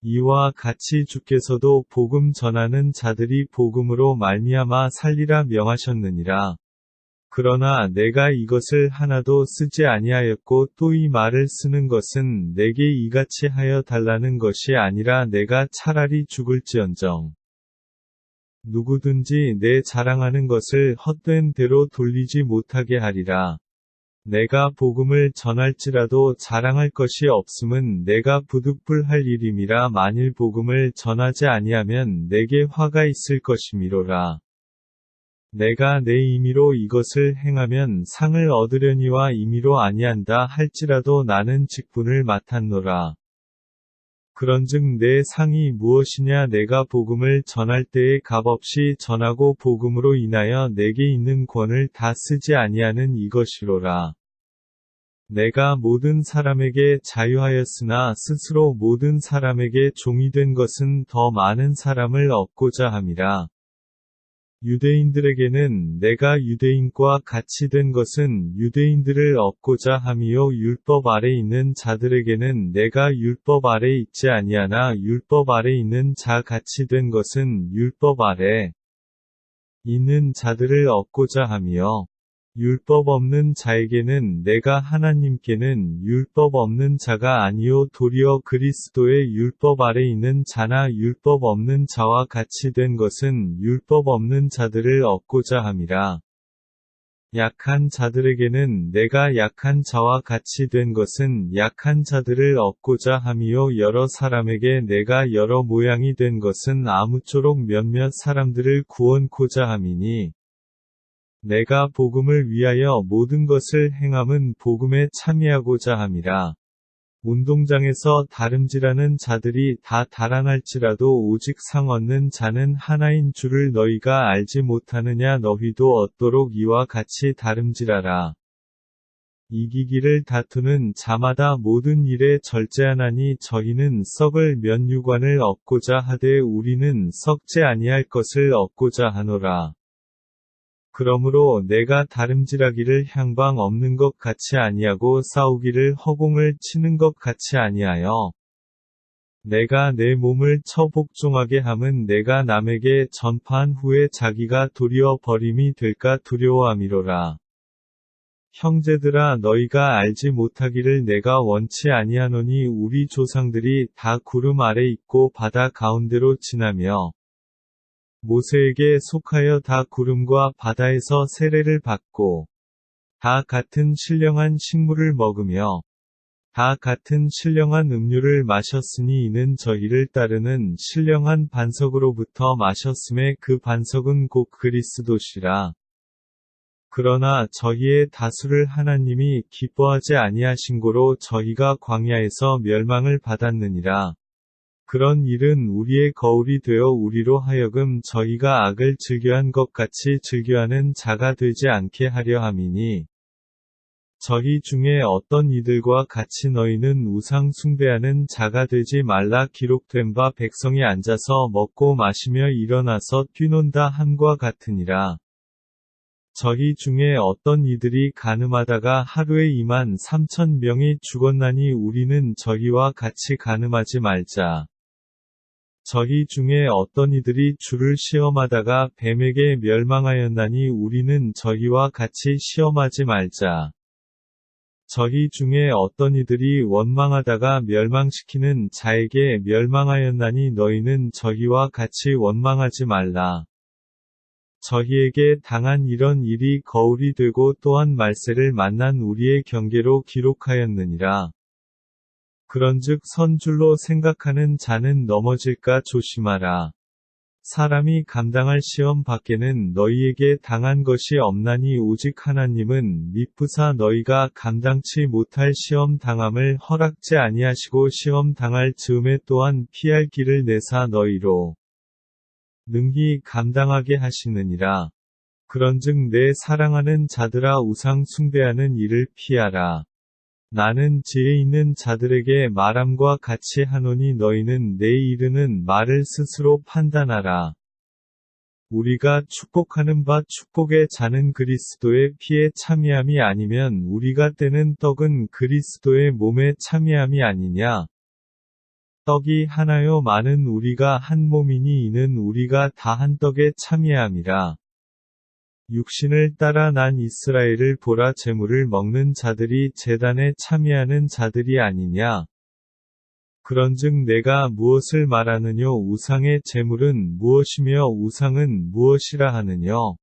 이와 같이 주께서도 복음 전하는 자들이 복음으로 말미암아 살리라 명하셨느니라. 그러나 내가 이것을 하나도 쓰지 아니하였고 또 이 말을 쓰는 것은 내게 이같이 하여 달라는 것이 아니라 내가 차라리 죽을지언정. 누구든지 내 자랑하는 것을 헛된 대로 돌리지 못하게 하리라. 내가 복음을 전할지라도 자랑할 것이 없음은 내가 부득불할 일임이라. 만일 복음을 전하지 아니하면 내게 화가 있을 것이미로라. 내가 내 임의로 이것을 행하면 상을 얻으려니와 임의로 아니한다 할지라도 나는 직분을 맡았노라. 그런즉 내 상이 무엇이냐? 내가 복음을 전할 때에 값없이 전하고 복음으로 인하여 내게 있는 권을 다 쓰지 아니하는 이것이로라. 내가 모든 사람에게 자유하였으나 스스로 모든 사람에게 종이 된 것은 더 많은 사람을 얻고자 함이라. 유대인들에게는 내가 유대인과 같이 된 것은 유대인들을 얻고자 함이요 율법 아래 있는 자들에게는 내가 율법 아래 있지 아니하나 율법 아래 있는 자 같이 된 것은 율법 아래 있는 자들을 얻고자 함이요 율법 없는 자에게는 내가 하나님께는 율법 없는 자가 아니요 도리어 그리스도의 율법 아래 있는 자나 율법 없는 자와 같이 된 것은 율법 없는 자들을 얻고자 함이라. 약한 자들에게는 내가 약한 자와 같이 된 것은 약한 자들을 얻고자 함이요 여러 사람에게 내가 여러 모양이 된 것은 아무쪼록 몇몇 사람들을 구원코자 함이니 내가 복음을 위하여 모든 것을 행함은 복음에 참여하고자 함이라. 운동장에서 다름질하는 자들이 다 달아날지라도 오직 상 얻는 자는 하나인 줄을 너희가 알지 못하느냐? 너희도 얻도록 이와 같이 다름질하라. 이기기를 다투는 자마다 모든 일에 절제하나니 저희는 썩을 면류관을 얻고자 하되 우리는 썩지 아니할 것을 얻고자 하노라. 그러므로 내가 다름질하기를 향방 없는 것 같이 아니하고 싸우기를 허공을 치는 것 같이 아니하여 내가 내 몸을 처복종하게 함은 내가 남에게 전파한 후에 자기가 도리어 버림이 될까 두려워함이로라. 형제들아 너희가 알지 못하기를 내가 원치 아니하노니 우리 조상들이 다 구름 아래 있고 바다 가운데로 지나며 모세에게 속하여 다 구름과 바다에서 세례를 받고 다 같은 신령한 식물을 먹으며 다 같은 신령한 음료를 마셨으니 이는 저희를 따르는 신령한 반석으로부터 마셨음에 그 반석은 곧 그리스도시라. 그러나 저희의 다수를 하나님이 기뻐하지 아니하신 고로 저희가 광야에서 멸망을 받았느니라. 그런 일은 우리의 거울이 되어 우리로 하여금 저희가 악을 즐겨한 것 같이 즐겨하는 자가 되지 않게 하려 함이니 저희 중에 어떤 이들과 같이 너희는 우상 숭배하는 자가 되지 말라 기록된 바 백성이 앉아서 먹고 마시며 일어나서 뛰논다 함과 같으니라. 저희 중에 어떤 이들이 간음하다가 하루에 23,000명이 죽었나니 우리는 저희와 같이 간음하지 말자. 저희 중에 어떤 이들이 주를 시험하다가 뱀에게 멸망하였나니 우리는 저희와 같이 시험하지 말자. 저희 중에 어떤 이들이 원망하다가 멸망시키는 자에게 멸망하였나니 너희는 저희와 같이 원망하지 말라. 저희에게 당한 이런 일이 거울이 되고 또한 말세를 만난 우리의 경계로 기록하였느니라. 그런즉 선 줄로 생각하는 자는 넘어질까 조심하라. 사람이 감당할 시험 밖에는 너희에게 당한 것이 없나니 오직 하나님은 미쁘사 너희가 감당치 못할 시험 당함을 허락지 아니하시고 시험 당할 즈음에 또한 피할 길을 내사 너희로 능히 감당하게 하시느니라. 그런즉 내 사랑하는 자들아 우상 숭배하는 일을 피하라. 나는 지혜 있는 자들에게 말함과 같이 하노니 너희는 내 이르는 말을 스스로 판단하라. 우리가 축복하는 바 축복의 자는 그리스도의 피에 참여함이 아니면 우리가 떼는 떡은 그리스도의 몸에 참여함이 아니냐. 떡이 하나요 많은 우리가 한 몸이니 이는 우리가 다 한 떡에 참여함이라. 육신을 따라 난 이스라엘을 보라 제물을 먹는 자들이 제단에 참여하는 자들이 아니냐. 그런즉 내가 무엇을 말하느뇨 우상의 제물은 무엇이며 우상은 무엇이라 하느뇨.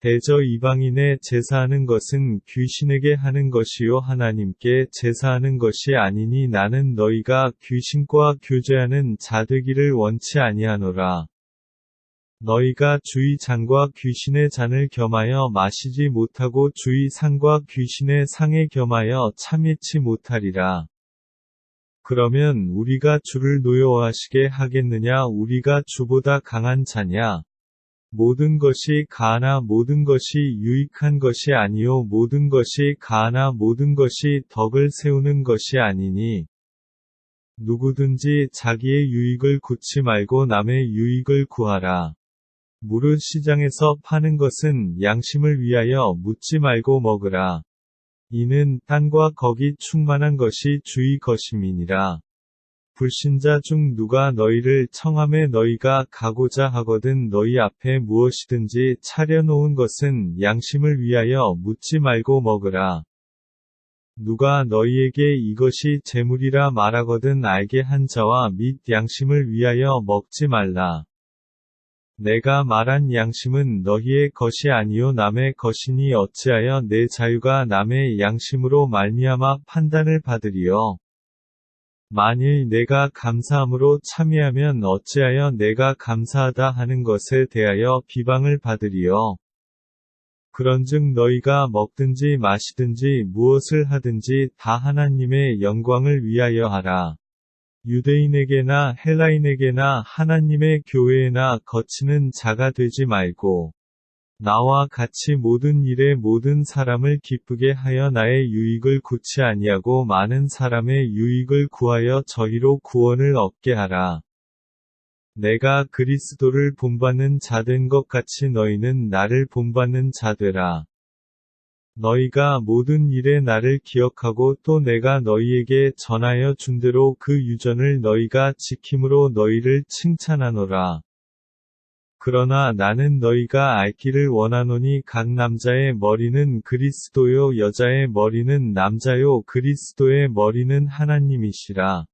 대저 이방인의 제사하는 것은 귀신에게 하는 것이요 하나님께 제사하는 것이 아니니 나는 너희가 귀신과 교제하는 자 되기를 원치 아니하노라. 너희가 주의 잔과 귀신의 잔을 겸하여 마시지 못하고 주의 상과 귀신의 상에 겸하여 참여치 못하리라. 그러면 우리가 주를 노여워하시게 하겠느냐 우리가 주보다 강한 자냐. 모든 것이 가하나 모든 것이 유익한 것이 아니요 모든 것이 가하나 모든 것이 덕을 세우는 것이 아니니. 누구든지 자기의 유익을 구치 말고 남의 유익을 구하라. 무릇 시장에서 파는 것은 양심을 위하여 묻지 말고 먹으라. 이는 땅과 거기 충만한 것이 주의 것임이니라. 불신자 중 누가 너희를 청함에 너희가 가고자 하거든 너희 앞에 무엇이든지 차려놓은 것은 양심을 위하여 묻지 말고 먹으라. 누가 너희에게 이것이 재물이라 말하거든 알게 한 자와 및 양심을 위하여 먹지 말라. 내가 말한 양심은 너희의 것이 아니요 남의 것이니 어찌하여 내 자유가 남의 양심으로 말미암아 판단을 받으리요. 만일 내가 감사함으로 참여하면 어찌하여 내가 감사하다 하는 것에 대하여 비방을 받으리요. 그런즉 너희가 먹든지 마시든지 무엇을 하든지 다 하나님의 영광을 위하여 하라. 유대인에게나 헬라인에게나 하나님의 교회에나 거치는 자가 되지 말고 나와 같이 모든 일에 모든 사람을 기쁘게 하여 나의 유익을 구치 아니하고 많은 사람의 유익을 구하여 저희로 구원을 얻게 하라. 내가 그리스도를 본받는 자 된 것 같이 너희는 나를 본받는 자 되라. 너희가 모든 일에 나를 기억하고 또 내가 너희에게 전하여 준 대로 그 유전을 너희가 지킴으로 너희를 칭찬하노라. 그러나 나는 너희가 알기를 원하노니 각 남자의 머리는 그리스도요 여자의 머리는 남자요 그리스도의 머리는 하나님이시라.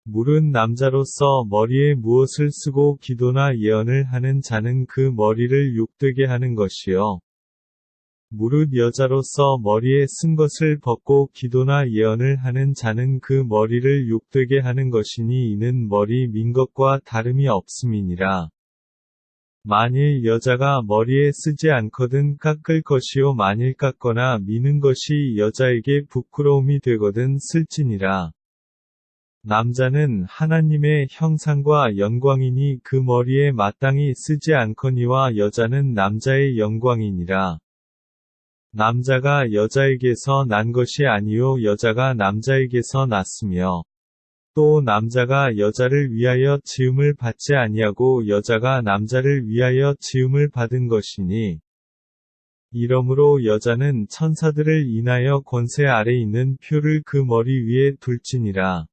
물은 남자로서 머리에 무엇을 쓰고 기도나 예언을 하는 자는 그 머리를 욕되게 하는 것이요. 무릇 여자로서 머리에 쓴 것을 벗고 기도나 예언을 하는 자는 그 머리를 욕되게 하는 것이니 이는 머리 민 것과 다름이 없음이니라. 만일 여자가 머리에 쓰지 않거든 깎을 것이요 만일 깎거나 미는 것이 여자에게 부끄러움이 되거든 쓸지니라. 남자는 하나님의 형상과 영광이니 그 머리에 마땅히 쓰지 않거니와 여자는 남자의 영광이니라. 남자가 여자에게서 난 것이 아니요 여자가 남자에게서 났으며 또 남자가 여자를 위하여 지음을 받지 아니하고 여자가 남자를 위하여 지음을 받은 것이니 이러므로 여자는 천사들을 인하여 권세 아래 있는 표를 그 머리 위에 둘지니라.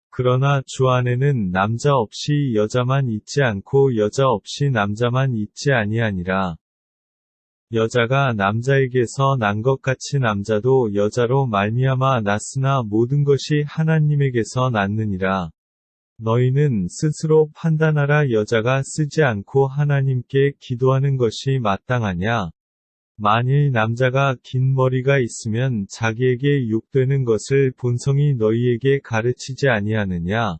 그러나 주 안에는 남자 없이 여자만 있지 않고 여자 없이 남자만 있지 아니하니라. 여자가 남자에게서 난 것 같이 남자도 여자로 말미암아 났으나 모든 것이 하나님에게서 났느니라. 너희는 스스로 판단하라. 여자가 쓰지 않고 하나님께 기도하는 것이 마땅하냐? 만일 남자가 긴 머리가 있으면 자기에게 욕되는 것을 본성이 너희에게 가르치지 아니하느냐?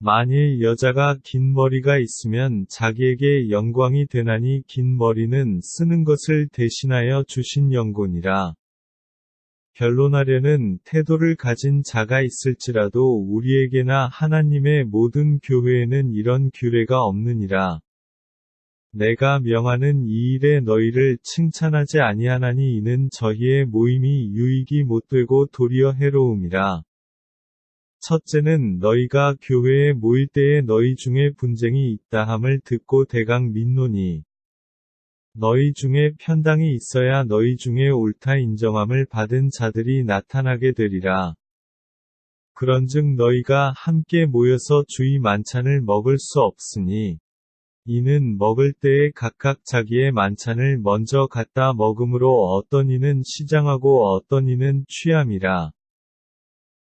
만일 여자가 긴 머리가 있으면 자기에게 영광이 되나니 긴 머리는 쓰는 것을 대신하여 주신 영곤이라. 변론하려는 태도를 가진 자가 있을지라도 우리에게나 하나님의 모든 교회에는 이런 규례가 없느니라. 내가 명하는 이 일에 너희를 칭찬하지 아니하나니 이는 저희의 모임이 유익이 못되고 도리어 해로움이라. 첫째는 너희가 교회에 모일 때에 너희 중에 분쟁이 있다함을 듣고 대강 밋노니 너희 중에 편당이 있어야 너희 중에 옳다 인정함을 받은 자들이 나타나게 되리라. 그런즉 너희가 함께 모여서 주의 만찬을 먹을 수 없으니 이는 먹을 때에 각각 자기의 만찬을 먼저 갖다 먹음으로 어떤 이는 시장하고 어떤 이는 취함이라.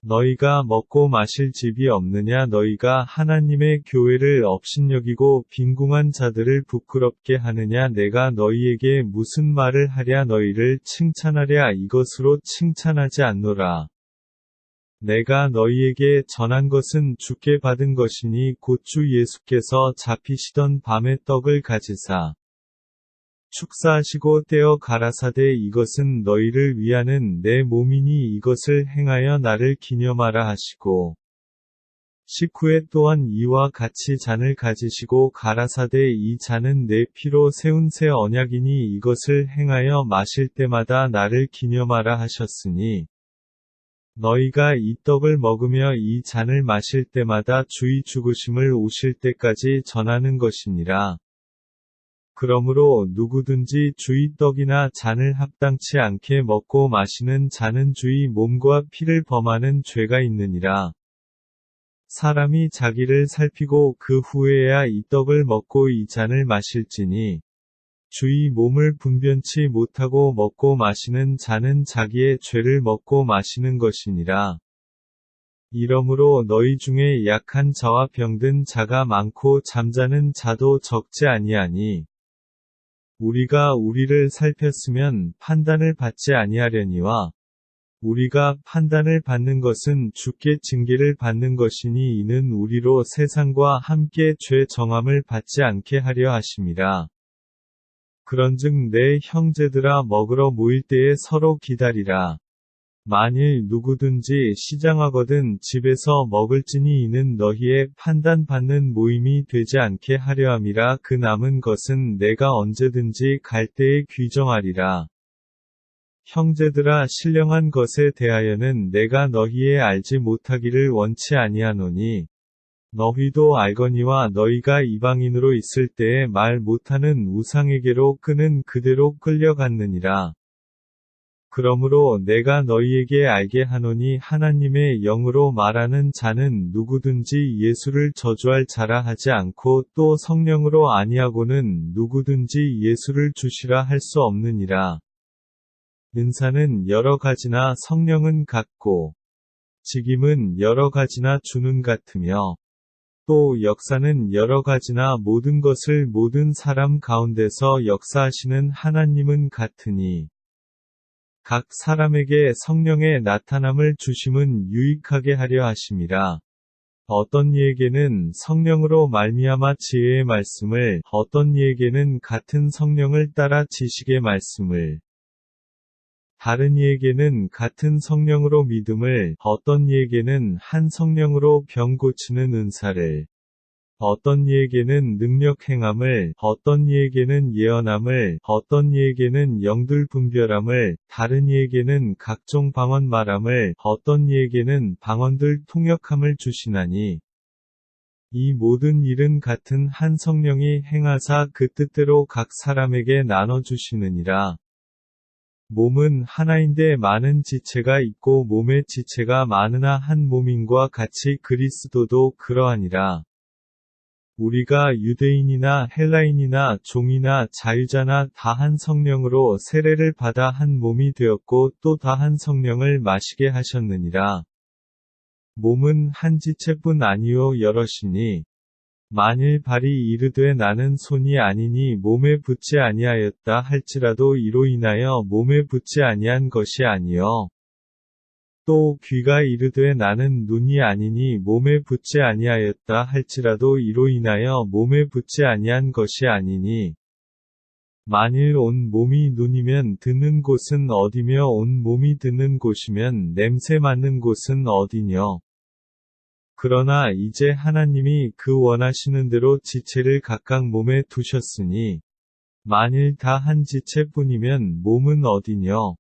너희가 먹고 마실 집이 없느냐? 너희가 하나님의 교회를 업신여기고 빈궁한 자들을 부끄럽게 하느냐? 내가 너희에게 무슨 말을 하랴? 너희를 칭찬하랴? 이것으로 칭찬하지 않노라. 내가 너희에게 전한 것은 주께 받은 것이니 곧 주 예수께서 잡히시던 밤에 떡을 가지사 축사하시고 떼어 가라사대 이것은 너희를 위하는 내 몸이니 이것을 행하여 나를 기념하라 하시고 식후에 또한 이와 같이 잔을 가지시고 가라사대 이 잔은 내 피로 세운 새 언약이니 이것을 행하여 마실 때마다 나를 기념하라 하셨으니 너희가 이 떡을 먹으며 이 잔을 마실 때마다 주의 죽으심을 오실 때까지 전하는 것이니라. 그러므로 누구든지 주의 떡이나 잔을 합당치 않게 먹고 마시는 자는 주의 몸과 피를 범하는 죄가 있느니라. 사람이 자기를 살피고 그 후에야 이 떡을 먹고 이 잔을 마실지니 주의 몸을 분변치 못하고 먹고 마시는 자는 자기의 죄를 먹고 마시는 것이니라. 이러므로 너희 중에 약한 자와 병든 자가 많고 잠자는 자도 적지 아니하니 우리가 우리를 살폈으면 판단을 받지 아니하려니와 우리가 판단을 받는 것은 주께 징계를 받는 것이니 이는 우리로 세상과 함께 죄 정함을 받지 않게 하려 하심이라. 그런즉 내 형제들아 먹으러 모일 때에 서로 기다리라. 만일 누구든지 시장하거든 집에서 먹을지니 이는 너희의 판단받는 모임이 되지 않게 하려 함이라. 그 남은 것은 내가 언제든지 갈 때에 규정하리라. 형제들아 신령한 것에 대하여는 내가 너희의 알지 못하기를 원치 아니하노니 너희도 알거니와 너희가 이방인으로 있을 때에 말 못하는 우상에게로 끄는 그대로 끌려갔느니라. 그러므로 내가 너희에게 알게 하노니 하나님의 영으로 말하는 자는 누구든지 예수를 저주할 자라 하지 않고 또 성령으로 아니하고는 누구든지 예수를 주시라 할 수 없느니라. 은사는 여러 가지나 성령은 같고 직임은 여러 가지나 주는 같으며 또 역사는 여러 가지나 모든 것을 모든 사람 가운데서 역사하시는 하나님은 같으니 각 사람에게 성령의 나타남을 주심은 유익하게 하려 하심이라. 어떤 이에게는 성령으로 말미암아 지혜의 말씀을, 어떤 이에게는 같은 성령을 따라 지식의 말씀을, 다른 이에게는 같은 성령으로 믿음을, 어떤 이에게는 한 성령으로 병 고치는 은사를, 어떤 이에게는 능력 행함을, 어떤 이에게는 예언함을, 어떤 이에게는 영들 분별함을, 다른 이에게는 각종 방언 말함을, 어떤 이에게는 방언들 통역함을 주시나니 이 모든 일은 같은 한 성령이 행하사 그 뜻대로 각 사람에게 나눠 주시느니라. 몸은 하나인데 많은 지체가 있고 몸의 지체가 많으나 한 몸인과 같이 그리스도도 그러하니라. 우리가 유대인이나 헬라인이나 종이나 자유자나 다 한 성령으로 세례를 받아 한 몸이 되었고 또 다 한 성령을 마시게 하셨느니라. 몸은 한 지체뿐 아니요 여럿이니 만일 발이 이르되 나는 손이 아니니 몸에 붙지 아니하였다 할지라도 이로 인하여 몸에 붙지 아니한 것이 아니요 또 귀가 이르되 나는 눈이 아니니 몸에 붙지 아니하였다 할지라도 이로 인하여 몸에 붙지 아니한 것이 아니니 만일 온 몸이 눈이면 듣는 곳은 어디며 온 몸이 듣는 곳이면 냄새 맡는 곳은 어디뇨. 그러나 이제 하나님이 그 원하시는 대로 지체를 각각 몸에 두셨으니 만일 다 한 지체뿐이면 몸은 어디뇨.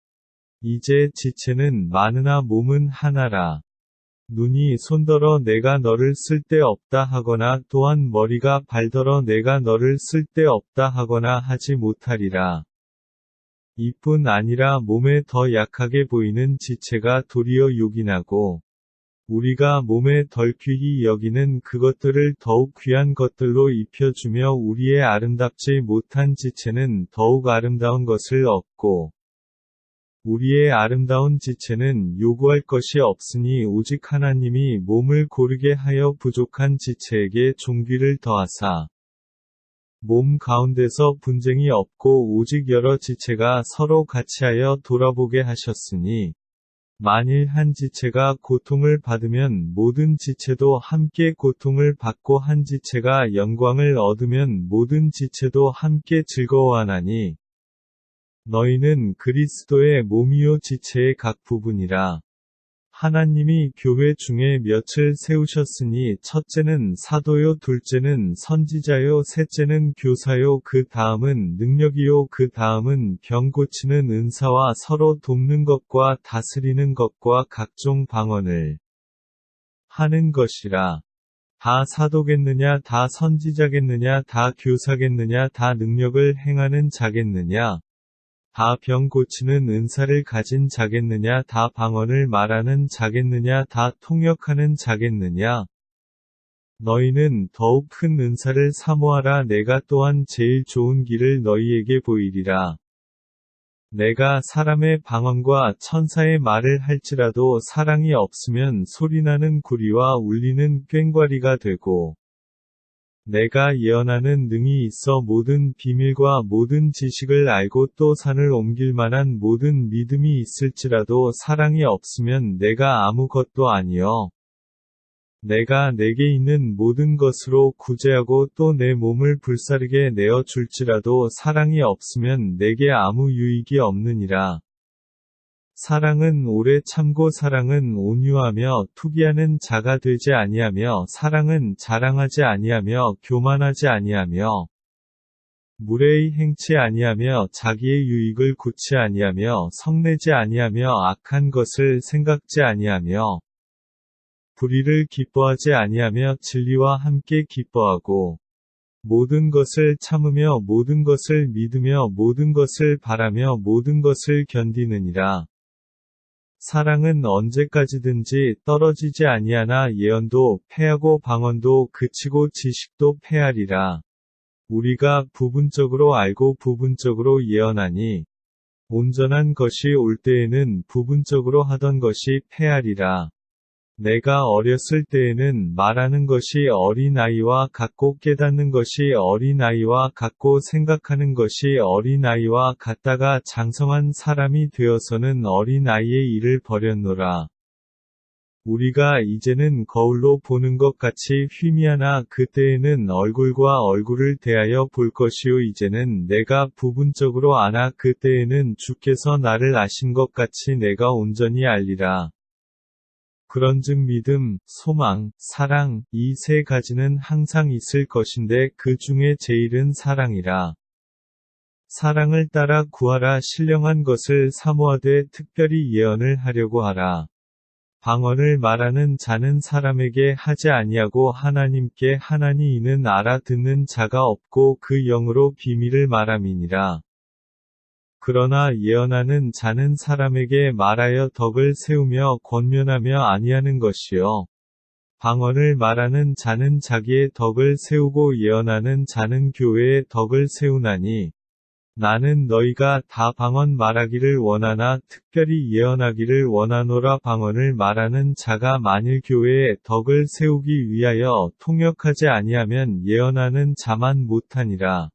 이제 지체는 많으나 몸은 하나라. 눈이 손더러 내가 너를 쓸데없다 하거나 또한 머리가 발더러 내가 너를 쓸데없다 하거나 하지 못하리라. 이뿐 아니라 몸에 더 약하게 보이는 지체가 도리어 요긴하고 우리가 몸에 덜 귀히 여기는 그것들을 더욱 귀한 것들로 입혀주며 우리의 아름답지 못한 지체는 더욱 아름다운 것을 얻고 우리의 아름다운 지체는 요구할 것이 없으니 오직 하나님이 몸을 고르게 하여 부족한 지체에게 존귀를 더하사 몸 가운데서 분쟁이 없고 오직 여러 지체가 서로 같이하여 돌아보게 하셨으니 만일 한 지체가 고통을 받으면 모든 지체도 함께 고통을 받고 한 지체가 영광을 얻으면 모든 지체도 함께 즐거워하나니 너희는 그리스도의 몸이요 지체의 각 부분이라. 하나님이 교회 중에 몇을 세우셨으니 첫째는 사도요 둘째는 선지자요 셋째는 교사요 그 다음은 능력이요 그 다음은 병 고치는 은사와 서로 돕는 것과 다스리는 것과 각종 방언을 하는 것이라. 다 사도겠느냐 다 선지자겠느냐 다 교사겠느냐 다 능력을 행하는 자겠느냐 다 병 고치는 은사를 가진 자겠느냐 다 방언을 말하는 자겠느냐 다 통역하는 자겠느냐 너희는 더욱 큰 은사를 사모하라 내가 또한 제일 좋은 길을 너희에게 보이리라. 내가 사람의 방언과 천사의 말을 할지라도 사랑이 없으면 소리나는 구리와 울리는 꽹과리가 되고 내가 예언하는 능이 있어 모든 비밀과 모든 지식을 알고 또 산을 옮길 만한 모든 믿음이 있을지라도 사랑이 없으면 내가 아무것도 아니요. 내가 내게 있는 모든 것으로 구제하고 또 내 몸을 불사르게 내어 줄지라도 사랑이 없으면 내게 아무 유익이 없느니라. 사랑은 오래 참고 사랑은 온유하며 투기하는 자가 되지 아니하며 사랑은 자랑하지 아니하며 교만하지 아니하며 무례히 행치 아니하며 자기의 유익을 굳지 아니하며 성내지 아니하며 악한 것을 생각지 아니하며 불의를 기뻐하지 아니하며 진리와 함께 기뻐하고 모든 것을 참으며 모든 것을 믿으며 모든 것을 바라며 모든 것을 견디느니라. 사랑은 언제까지든지 떨어지지 아니하나 예언도 패하고 방언도 그치고 지식도 패하리라. 우리가 부분적으로 알고 부분적으로 예언하니 온전한 것이 올 때에는 부분적으로 하던 것이 패하리라. 내가 어렸을 때에는 말하는 것이 어린아이와 같고 깨닫는 것이 어린아이와 같고 생각하는 것이 어린아이와 같다가 장성한 사람이 되어서는 어린아이의 일을 버렸노라. 우리가 이제는 거울로 보는 것 같이 희미하나 그때에는 얼굴과 얼굴을 대하여 볼 것이요 이제는 내가 부분적으로 아나 그때에는 주께서 나를 아신 것 같이 내가 온전히 알리라. 그런즉 믿음, 소망, 사랑, 이 세 가지는 항상 있을 것인데 그 중에 제일은 사랑이라. 사랑을 따라 구하라 신령한 것을 사모하되 특별히 예언을 하려고 하라. 방언을 말하는 자는 사람에게 하지 아니하고 하나님께 하나니 이는 알아듣는 자가 없고 그 영으로 비밀을 말함이니라. 그러나 예언하는 자는 사람에게 말하여 덕을 세우며 권면하며 아니하는 것이요. 방언을 말하는 자는 자기의 덕을 세우고 예언하는 자는 교회의 덕을 세우나니 나는 너희가 다 방언 말하기를 원하나 특별히 예언하기를 원하노라. 방언을 말하는 자가 만일 교회의 덕을 세우기 위하여 통역하지 아니하면 예언하는 자만 못하니라.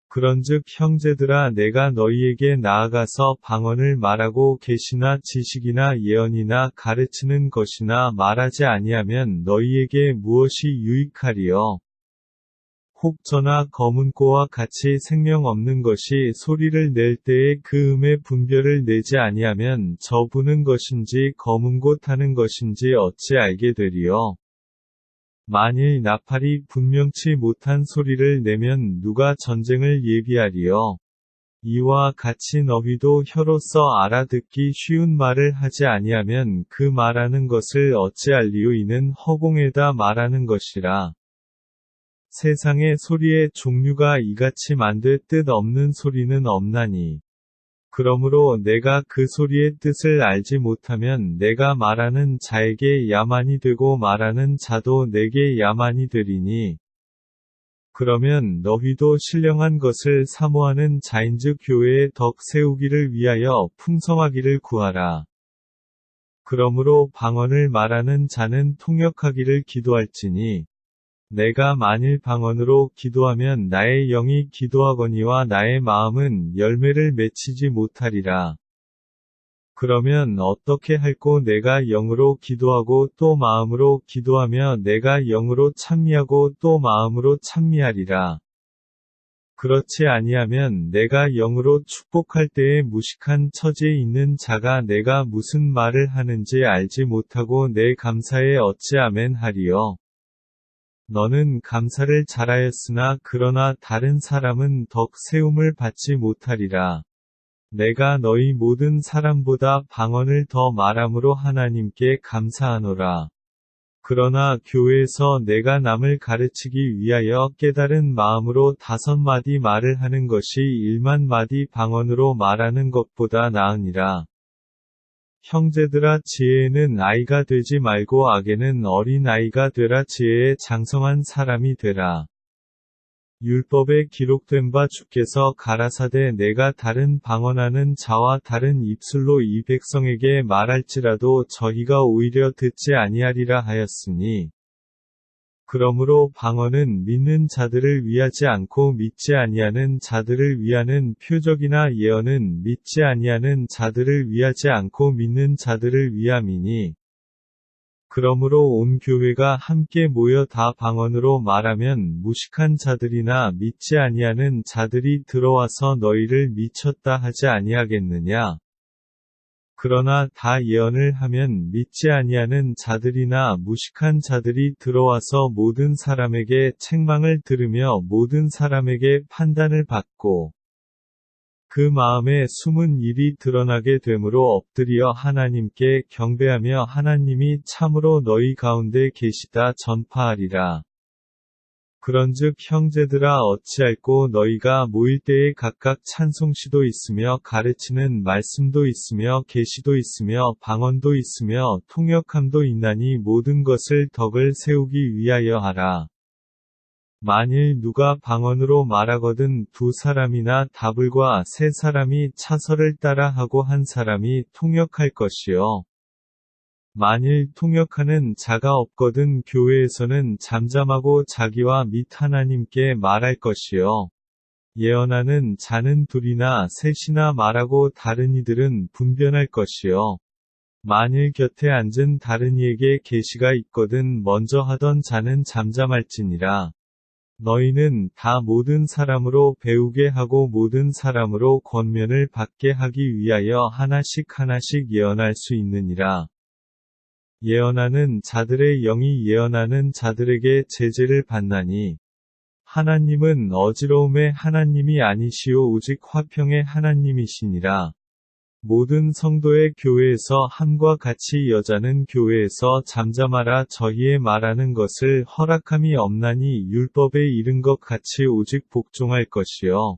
그런즉 형제들아 내가 너희에게 나아가서 방언을 말하고 계시나 지식이나 예언이나 가르치는 것이나 말하지 아니하면 너희에게 무엇이 유익하리요? 혹 저나 검은꼬와 같이 생명 없는 것이 소리를 낼 때에 그 음의 분별을 내지 아니하면 저 부는 것인지 검은꼬 타는 것인지 어찌 알게 되리요? 만일 나팔이 분명치 못한 소리를 내면 누가 전쟁을 예비하리요? 이와 같이 너희도 혀로서 알아듣기 쉬운 말을 하지 아니하면 그 말하는 것을 어찌 알리요? 이는 허공에다 말하는 것이라. 세상의 소리의 종류가 이같이 만들 뜻 없는 소리는 없나니. 그러므로 내가 그 소리의 뜻을 알지 못하면 내가 말하는 자에게 야만이 되고 말하는 자도 내게 야만이 되리니. 그러면 너희도 신령한 것을 사모하는 자인즉 교회의 덕 세우기를 위하여 풍성하기를 구하라. 그러므로 방언을 말하는 자는 통역하기를 기도할지니 내가 만일 방언으로 기도하면 나의 영이 기도하거니와 나의 마음은 열매를 맺히지 못하리라. 그러면 어떻게 할꼬? 내가 영으로 기도하고 또 마음으로 기도하며 내가 영으로 찬미하고 또 마음으로 찬미하리라. 그렇지 아니하면 내가 영으로 축복할 때에 무식한 처지에 있는 자가 내가 무슨 말을 하는지 알지 못하고 내 감사에 어찌 아멘 하리요? 너는 감사를 잘하였으나 그러나 다른 사람은 덕 세움을 받지 못하리라. 내가 너희 모든 사람보다 방언을 더 말함으로 하나님께 감사하노라. 그러나 교회에서 내가 남을 가르치기 위하여 깨달은 마음으로 5마디 말을 하는 것이 1만 마디 방언으로 말하는 것보다 나으니라. 형제들아 지혜에는 아이가 되지 말고 악에는 어린 아이가 되라. 지혜에 장성한 사람이 되라. 율법에 기록된 바 주께서 가라사대 내가 다른 방언하는 자와 다른 입술로 이 백성에게 말할지라도 저희가 오히려 듣지 아니하리라 하였으니 그러므로 방언은 믿는 자들을 위하지 않고 믿지 아니하는 자들을 위하는 표적이나 예언은 믿지 아니하는 자들을 위하지 않고 믿는 자들을 위함이니 그러므로 온 교회가 함께 모여 다 방언으로 말하면 무식한 자들이나 믿지 아니하는 자들이 들어와서 너희를 미쳤다 하지 아니하겠느냐? 그러나 다 예언을 하면 믿지 아니하는 자들이나 무식한 자들이 들어와서 모든 사람에게 책망을 들으며 모든 사람에게 판단을 받고 그 마음에 숨은 일이 드러나게 되므로 엎드려 하나님께 경배하며 하나님이 참으로 너희 가운데 계시다 전파하리라. 그런즉 형제들아 어찌할꼬 너희가 모일 때에 각각 찬송시도 있으며 가르치는 말씀도 있으며 계시도 있으며 방언도 있으며 통역함도 있나니 모든 것을 덕을 세우기 위하여 하라. 만일 누가 방언으로 말하거든 2사람이나 다불과 3사람이 차서를 따라 하고 1사람이 통역할 것이요. 만일 통역하는 자가 없거든 교회에서는 잠잠하고 자기와 및 하나님께 말할 것이요. 예언하는 자는 2이나 3이나 말하고 다른 이들은 분변할 것이요. 만일 곁에 앉은 다른 이에게 계시가 있거든 먼저 하던 자는 잠잠할지니라. 너희는 다 모든 사람으로 배우게 하고 모든 사람으로 권면을 받게 하기 위하여 하나씩 하나씩 예언할 수 있느니라. 예언하는 자들의 영이 예언하는 자들에게 제재를 받나니 하나님은 어지러움의 하나님이 아니시오 오직 화평의 하나님이시니라. 모든 성도의 교회에서 함과 같이 여자는 교회에서 잠잠하라 저희의 말하는 것을 허락함이 없나니 율법에 이른 것 같이 오직 복종할 것이요.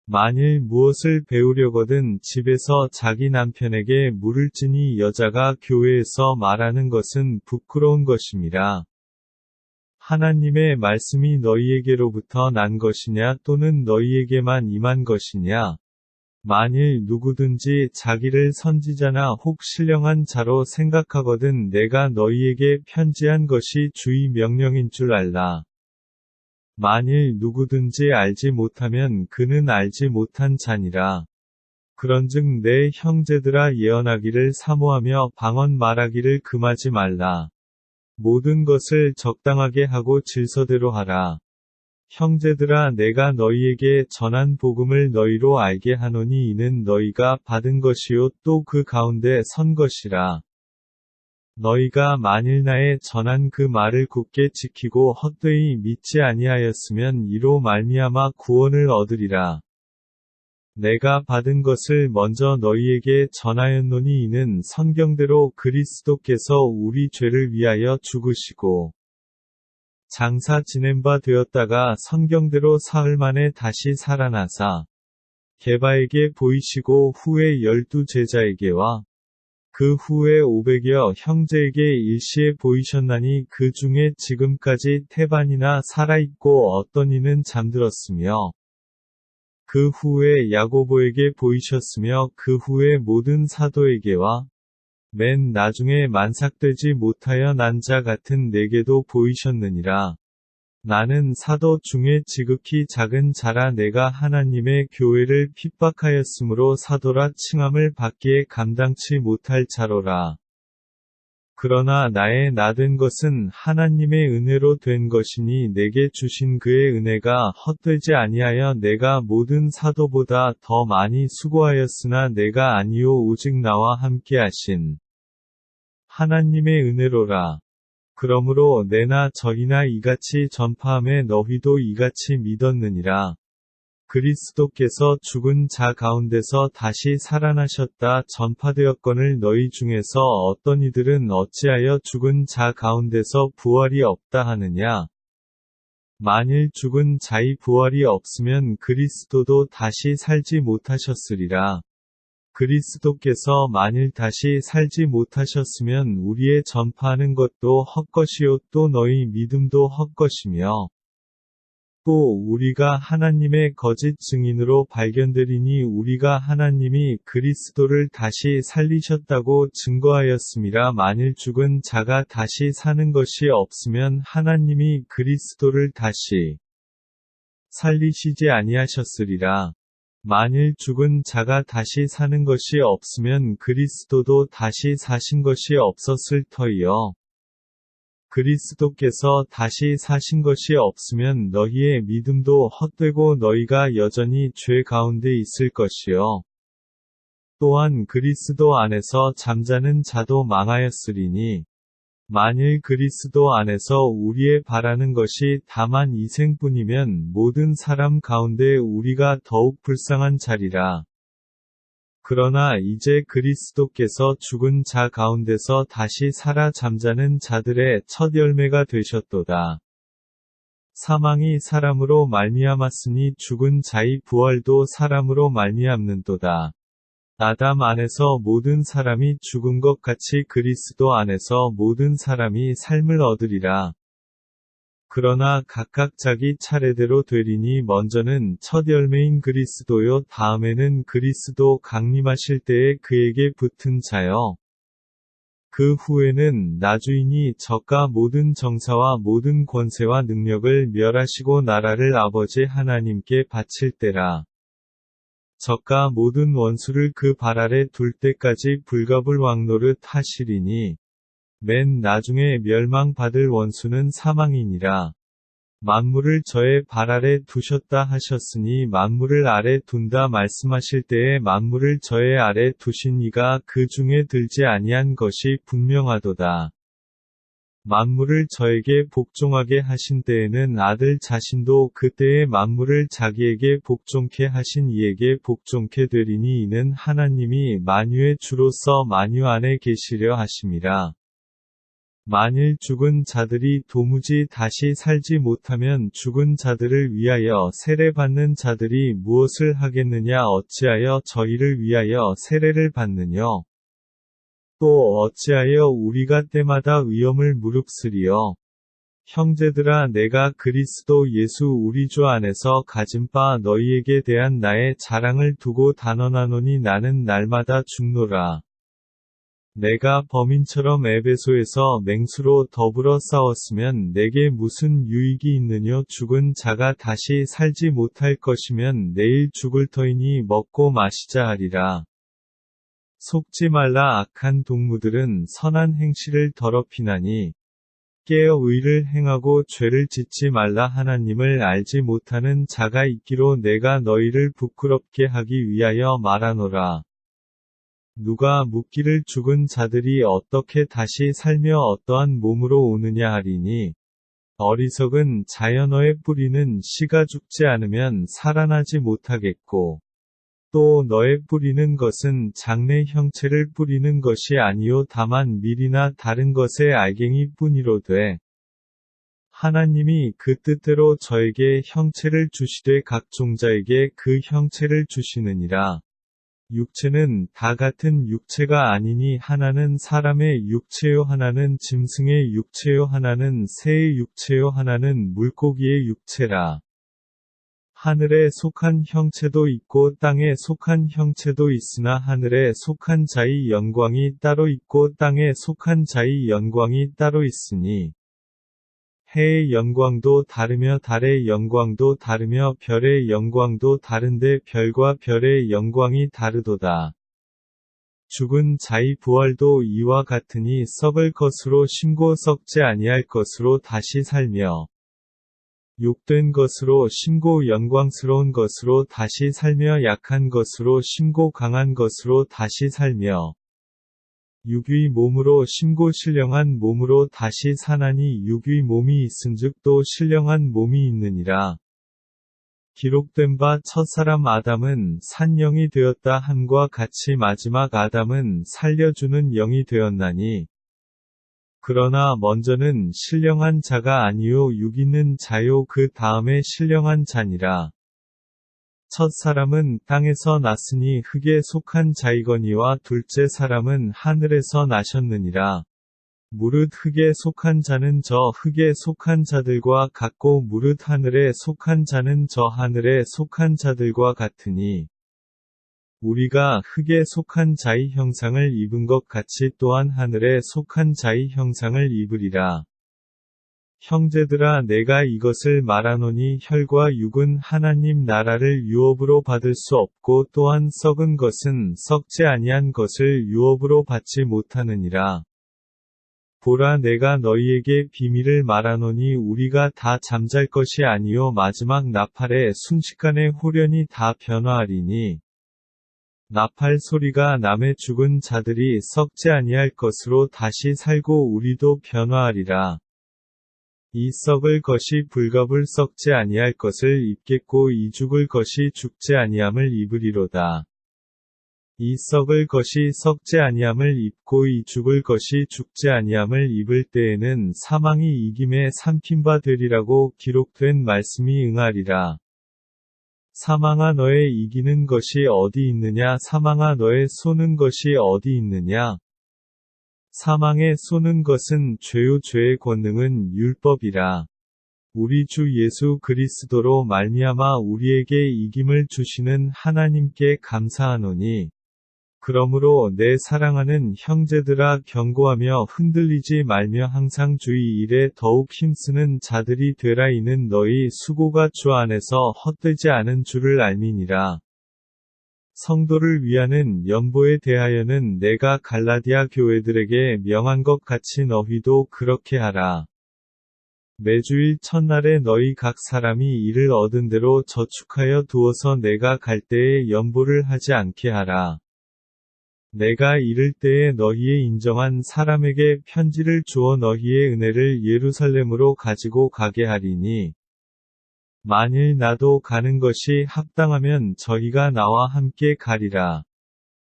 만일 무엇을 배우려거든 집에서 자기 남편에게 물을 찌니 여자가 교회에서 말하는 것은 부끄러운 것임이라. 하나님의 말씀이 너희에게로부터 난 것이냐 또는 너희에게만 임한 것이냐? 만일 누구든지 자기를 선지자나 혹 신령한 자로 생각하거든 내가 너희에게 편지한 것이 주의 명령인 줄 알라. 만일 누구든지 알지 못하면 그는 알지 못한 자니라. 그런즉 내 형제들아 예언하기를 사모하며 방언 말하기를 금하지 말라. 모든 것을 적당하게 하고 질서대로 하라. 형제들아 내가 너희에게 전한 복음을 너희로 알게 하노니 이는 너희가 받은 것이요 또 그 가운데 선 것이라. 너희가 만일 나의 전한 그 말을 굳게 지키고 헛되이 믿지 아니하였으면 이로 말미암아 구원을 얻으리라. 내가 받은 것을 먼저 너희에게 전하였노니 이는 성경대로 그리스도께서 우리 죄를 위하여 죽으시고 장사 지낸 바 되었다가 성경대로 사흘 만에 다시 살아나사 게바에게 보이시고 후에 12 제자에게와 그 후에 500여 형제에게 일시에 보이셨나니 그 중에 지금까지 태반이나 살아있고 어떤 이는 잠들었으며 그 후에 야고보에게 보이셨으며 그 후에 모든 사도에게와 맨 나중에 만삭되지 못하여 난 자 같은 내게도 보이셨느니라. 나는 사도 중에 지극히 작은 자라 내가 하나님의 교회를 핍박하였으므로 사도라 칭함을 받기에 감당치 못할 자로라. 그러나 나의 나된 것은 하나님의 은혜로 된 것이니 내게 주신 그의 은혜가 헛되지 아니하여 내가 모든 사도보다 더 많이 수고하였으나 내가 아니요 오직 나와 함께 하신 하나님의 은혜로라. 그러므로 내나 저희나 이같이 전파함에 너희도 이같이 믿었느니라. 그리스도께서 죽은 자 가운데서 다시 살아나셨다 전파되었거늘 너희 중에서 어떤 이들은 어찌하여 죽은 자 가운데서 부활이 없다 하느냐? 만일 죽은 자의 부활이 없으면 그리스도도 다시 살지 못하셨으리라. 그리스도께서 만일 다시 살지 못하셨으면 우리의 전파하는 것도 헛것이요 또 너희 믿음도 헛것이며 또 우리가 하나님의 거짓 증인으로 발견되리니 우리가 하나님이 그리스도를 다시 살리셨다고 증거하였음이라. 만일 죽은 자가 다시 사는 것이 없으면 하나님이 그리스도를 다시 살리시지 아니하셨으리라. 만일 죽은 자가 다시 사는 것이 없으면 그리스도도 다시 사신 것이 없었을 터이요. 그리스도께서 다시 사신 것이 없으면 너희의 믿음도 헛되고 너희가 여전히 죄 가운데 있을 것이요. 또한 그리스도 안에서 잠자는 자도 망하였으리니 만일 그리스도 안에서 우리의 바라는 것이 다만 이생뿐이면 모든 사람 가운데 우리가 더욱 불쌍한 자리라. 그러나 이제 그리스도께서 죽은 자 가운데서 다시 살아 잠자는 자들의 첫 열매가 되셨도다. 사망이 사람으로 말미암았으니 죽은 자의 부활도 사람으로 말미암는도다. 아담 안에서 모든 사람이 죽은 것 같이 그리스도 안에서 모든 사람이 삶을 얻으리라. 그러나 각각 자기 차례대로 되리니 먼저는 첫 열매인 그리스도요 다음에는 그리스도 강림하실 때에 그에게 붙은 자요. 그 후에는 나주인이 저가 모든 정사와 모든 권세와 능력을 멸하시고 나라를 아버지 하나님께 바칠 때라. 저가 모든 원수를 그 발 아래 둘 때까지 불가불 왕노릇 하시리니 맨 나중에 멸망받을 원수는 사망이니라. 만물을 저의 발 아래 두셨다 하셨으니 만물을 아래 둔다 말씀하실 때에 만물을 저의 아래 두신 이가 그 중에 들지 아니한 것이 분명하도다. 만물을 저에게 복종하게 하신 때에는 아들 자신도 그때에 만물을 자기에게 복종케 하신 이에게 복종케 되리니 이는 하나님이 만유의 주로서 만유 안에 계시려 하심이라. 만일 죽은 자들이 도무지 다시 살지 못하면 죽은 자들을 위하여 세례받는 자들이 무엇을 하겠느냐 어찌하여 저희를 위하여 세례를 받느냐 또 어찌하여 우리가 때마다 위험을 무릅쓰리요 형제들아 내가 그리스도 예수 우리 주 안에서 가진 바 너희에게 대한 나의 자랑을 두고 단언하노니 나는 날마다 죽노라. 내가 범인처럼 에베소에서 맹수로 더불어 싸웠으면 내게 무슨 유익이 있느뇨 죽은 자가 다시 살지 못할 것이면 내일 죽을 터이니 먹고 마시자 하리라. 속지 말라 악한 동무들은 선한 행실을 더럽히나니 깨어 의를 행하고 죄를 짓지 말라 하나님을 알지 못하는 자가 있기로 내가 너희를 부끄럽게 하기 위하여 말하노라. 누가 묻기를 죽은 자들이 어떻게 다시 살며 어떠한 몸으로 오느냐 하리니 어리석은 자연어의 뿌리는 씨가 죽지 않으면 살아나지 못하겠고 또 너의 뿌리는 것은 장래 형체를 뿌리는 것이 아니요 다만 밀이나 다른 것의 알갱이 뿐이로되 하나님이 그 뜻대로 저에게 형체를 주시되 각 종자에게 그 형체를 주시느니라. 육체는 다 같은 육체가 아니니 하나는 사람의 육체요 하나는 짐승의 육체요 하나는 새의 육체요 하나는 물고기의 육체라. 하늘에 속한 형체도 있고 땅에 속한 형체도 있으나 하늘에 속한 자의 영광이 따로 있고 땅에 속한 자의 영광이 따로 있으니 해의 영광도 다르며 달의 영광도 다르며 별의 영광도 다른데 별과 별의 영광이 다르도다. 죽은 자의 부활도 이와 같으니 썩을 것으로 심고 썩지 아니할 것으로 다시 살며 욕된 것으로 심고 영광스러운 것으로 다시 살며 약한 것으로 심고 강한 것으로 다시 살며 육의 몸으로 심고 신령한 몸으로 다시 사나니 육의 몸이 있은즉 또 신령한 몸이 있느니라. 기록된 바 첫사람 아담은 산 영이 되었다 함과 같이 마지막 아담은 살려주는 영이 되었나니 그러나 먼저는 신령한 자가 아니요 육 있는 자요 그 다음에 신령한 자니라. 첫 사람은 땅에서 났으니 흙에 속한 자이거니와 둘째 사람은 하늘에서 나셨느니라. 무릇 흙에 속한 자는 저 흙에 속한 자들과 같고 무릇 하늘에 속한 자는 저 하늘에 속한 자들과 같으니 우리가 흙에 속한 자의 형상을 입은 것 같이 또한 하늘에 속한 자의 형상을 입으리라. 형제들아 내가 이것을 말하노니 혈과 육은 하나님 나라를 유업으로 받을 수 없고 또한 썩은 것은 썩지 아니한 것을 유업으로 받지 못하느니라. 보라 내가 너희에게 비밀을 말하노니 우리가 다 잠잘 것이 아니요 마지막 나팔에 순식간에 홀연히 다 변화하리니 나팔 소리가 남의 죽은 자들이 썩지 아니할 것으로 다시 살고 우리도 변화하리라. 이 썩을 것이 불갑을 썩지 아니할 것을 입겠고 이 죽을 것이 죽지 아니함을 입으리로다. 이 썩을 것이 썩지 아니함을 입고 이 죽을 것이 죽지 아니함을 입을 때에는 사망이 이김에 삼킨 바 되리라고 기록된 말씀이 응하리라. 사망아 너의 이기는 것이 어디 있느냐 사망아 너의 쏘는 것이 어디 있느냐 사망에 쏘는 것은 죄요 죄의 권능은 율법이라. 우리 주 예수 그리스도로 말미암아 우리에게 이김을 주시는 하나님께 감사하노니 그러므로 내 사랑하는 형제들아 경고하며 흔들리지 말며 항상 주의 일에 더욱 힘쓰는 자들이 되라 이는 너희 수고가 주 안에서 헛되지 않은 줄을 알미니라. 성도를 위하는 연보에 대하여는 내가 갈라디아 교회들에게 명한 것 같이 너희도 그렇게 하라. 매주일 첫날에 너희 각 사람이 이를 얻은 대로 저축하여 두어서 내가 갈 때에 연보를 하지 않게 하라. 내가 이를 때에 너희의 인정한 사람에게 편지를 주어 너희의 은혜를 예루살렘으로 가지고 가게 하리니 만일 나도 가는 것이 합당하면 저희가 나와 함께 가리라.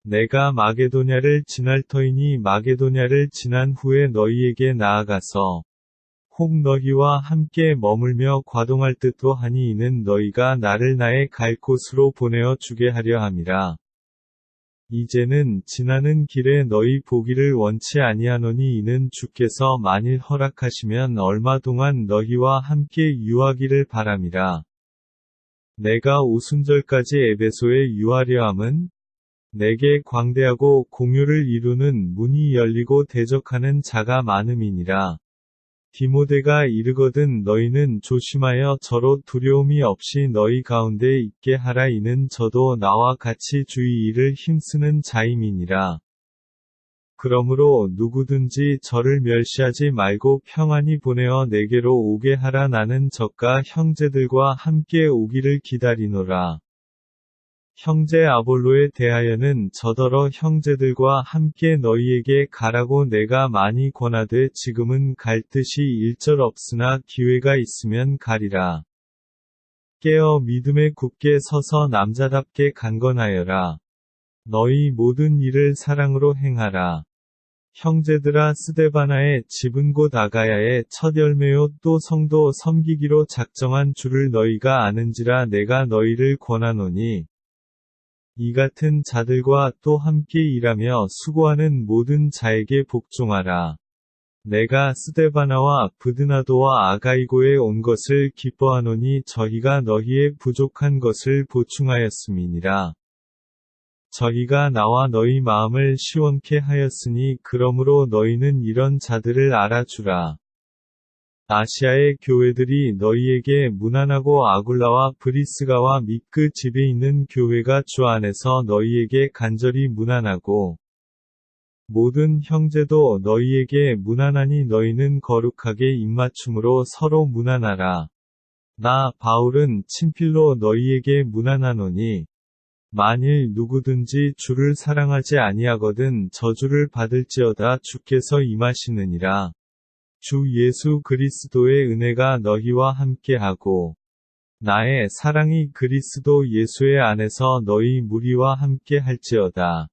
내가 마게도냐를 지날 터이니 마게도냐를 지난 후에 너희에게 나아가서 혹 너희와 함께 머물며 과동할 듯도 하니 이는 너희가 나를 나의 갈 곳으로 보내어 주게 하려 함이라. 이제는 지나는 길에 너희 보기를 원치 아니하노니 이는 주께서 만일 허락하시면 얼마 동안 너희와 함께 유하기를 바람이라. 내가 오순절까지 에베소에 유하려 함은 내게 광대하고 공효를 이루는 문이 열리고 대적하는 자가 많음이니라. 디모데가 이르거든 너희는 조심하여 저로 두려움이 없이 너희 가운데 있게 하라. 이는 저도 나와 같이 주의 일을 힘쓰는 자임이니라. 그러므로 누구든지 저를 멸시하지 말고 평안히 보내어 내게로 오게 하라. 나는 저가 형제들과 함께 오기를 기다리노라. 형제 아볼로에 대하여는 저더러 형제들과 함께 너희에게 가라고 내가 많이 권하되 지금은 갈 뜻이 일절없으나 기회가 있으면 가리라. 깨어 믿음에 굳게 서서 남자답게 강건하여라. 너희 모든 일을 사랑으로 행하라. 형제들아 스데바나의 집은 곧 아가야의 첫 열매요 또 성도 섬기기로 작정한 줄을 너희가 아는지라. 내가 너희를 권하노니 이 같은 자들과 또 함께 일하며 수고하는 모든 자에게 복종하라. 내가 스데바나와 브드나도와 아가이고에 온 것을 기뻐하노니 저희가 너희의 부족한 것을 보충하였음이니라. 저희가 나와 너희 마음을 시원케 하였으니 그러므로 너희는 이런 자들을 알아주라. 아시아의 교회들이 너희에게 문안하고 아굴라와 브리스가와 및 그 집에 있는 교회가 주 안에서 너희에게 간절히 문안하고 모든 형제도 너희에게 문안하니 너희는 거룩하게 입맞춤으로 서로 문안하라. 나 바울은 친필로 너희에게 문안하노니 만일 누구든지 주를 사랑하지 아니하거든 저주를 받을지어다. 주께서 임하시느니라. 주 예수 그리스도의 은혜가 너희와 함께하고 나의 사랑이 그리스도 예수의 안에서 너희 무리와 함께 할지어다.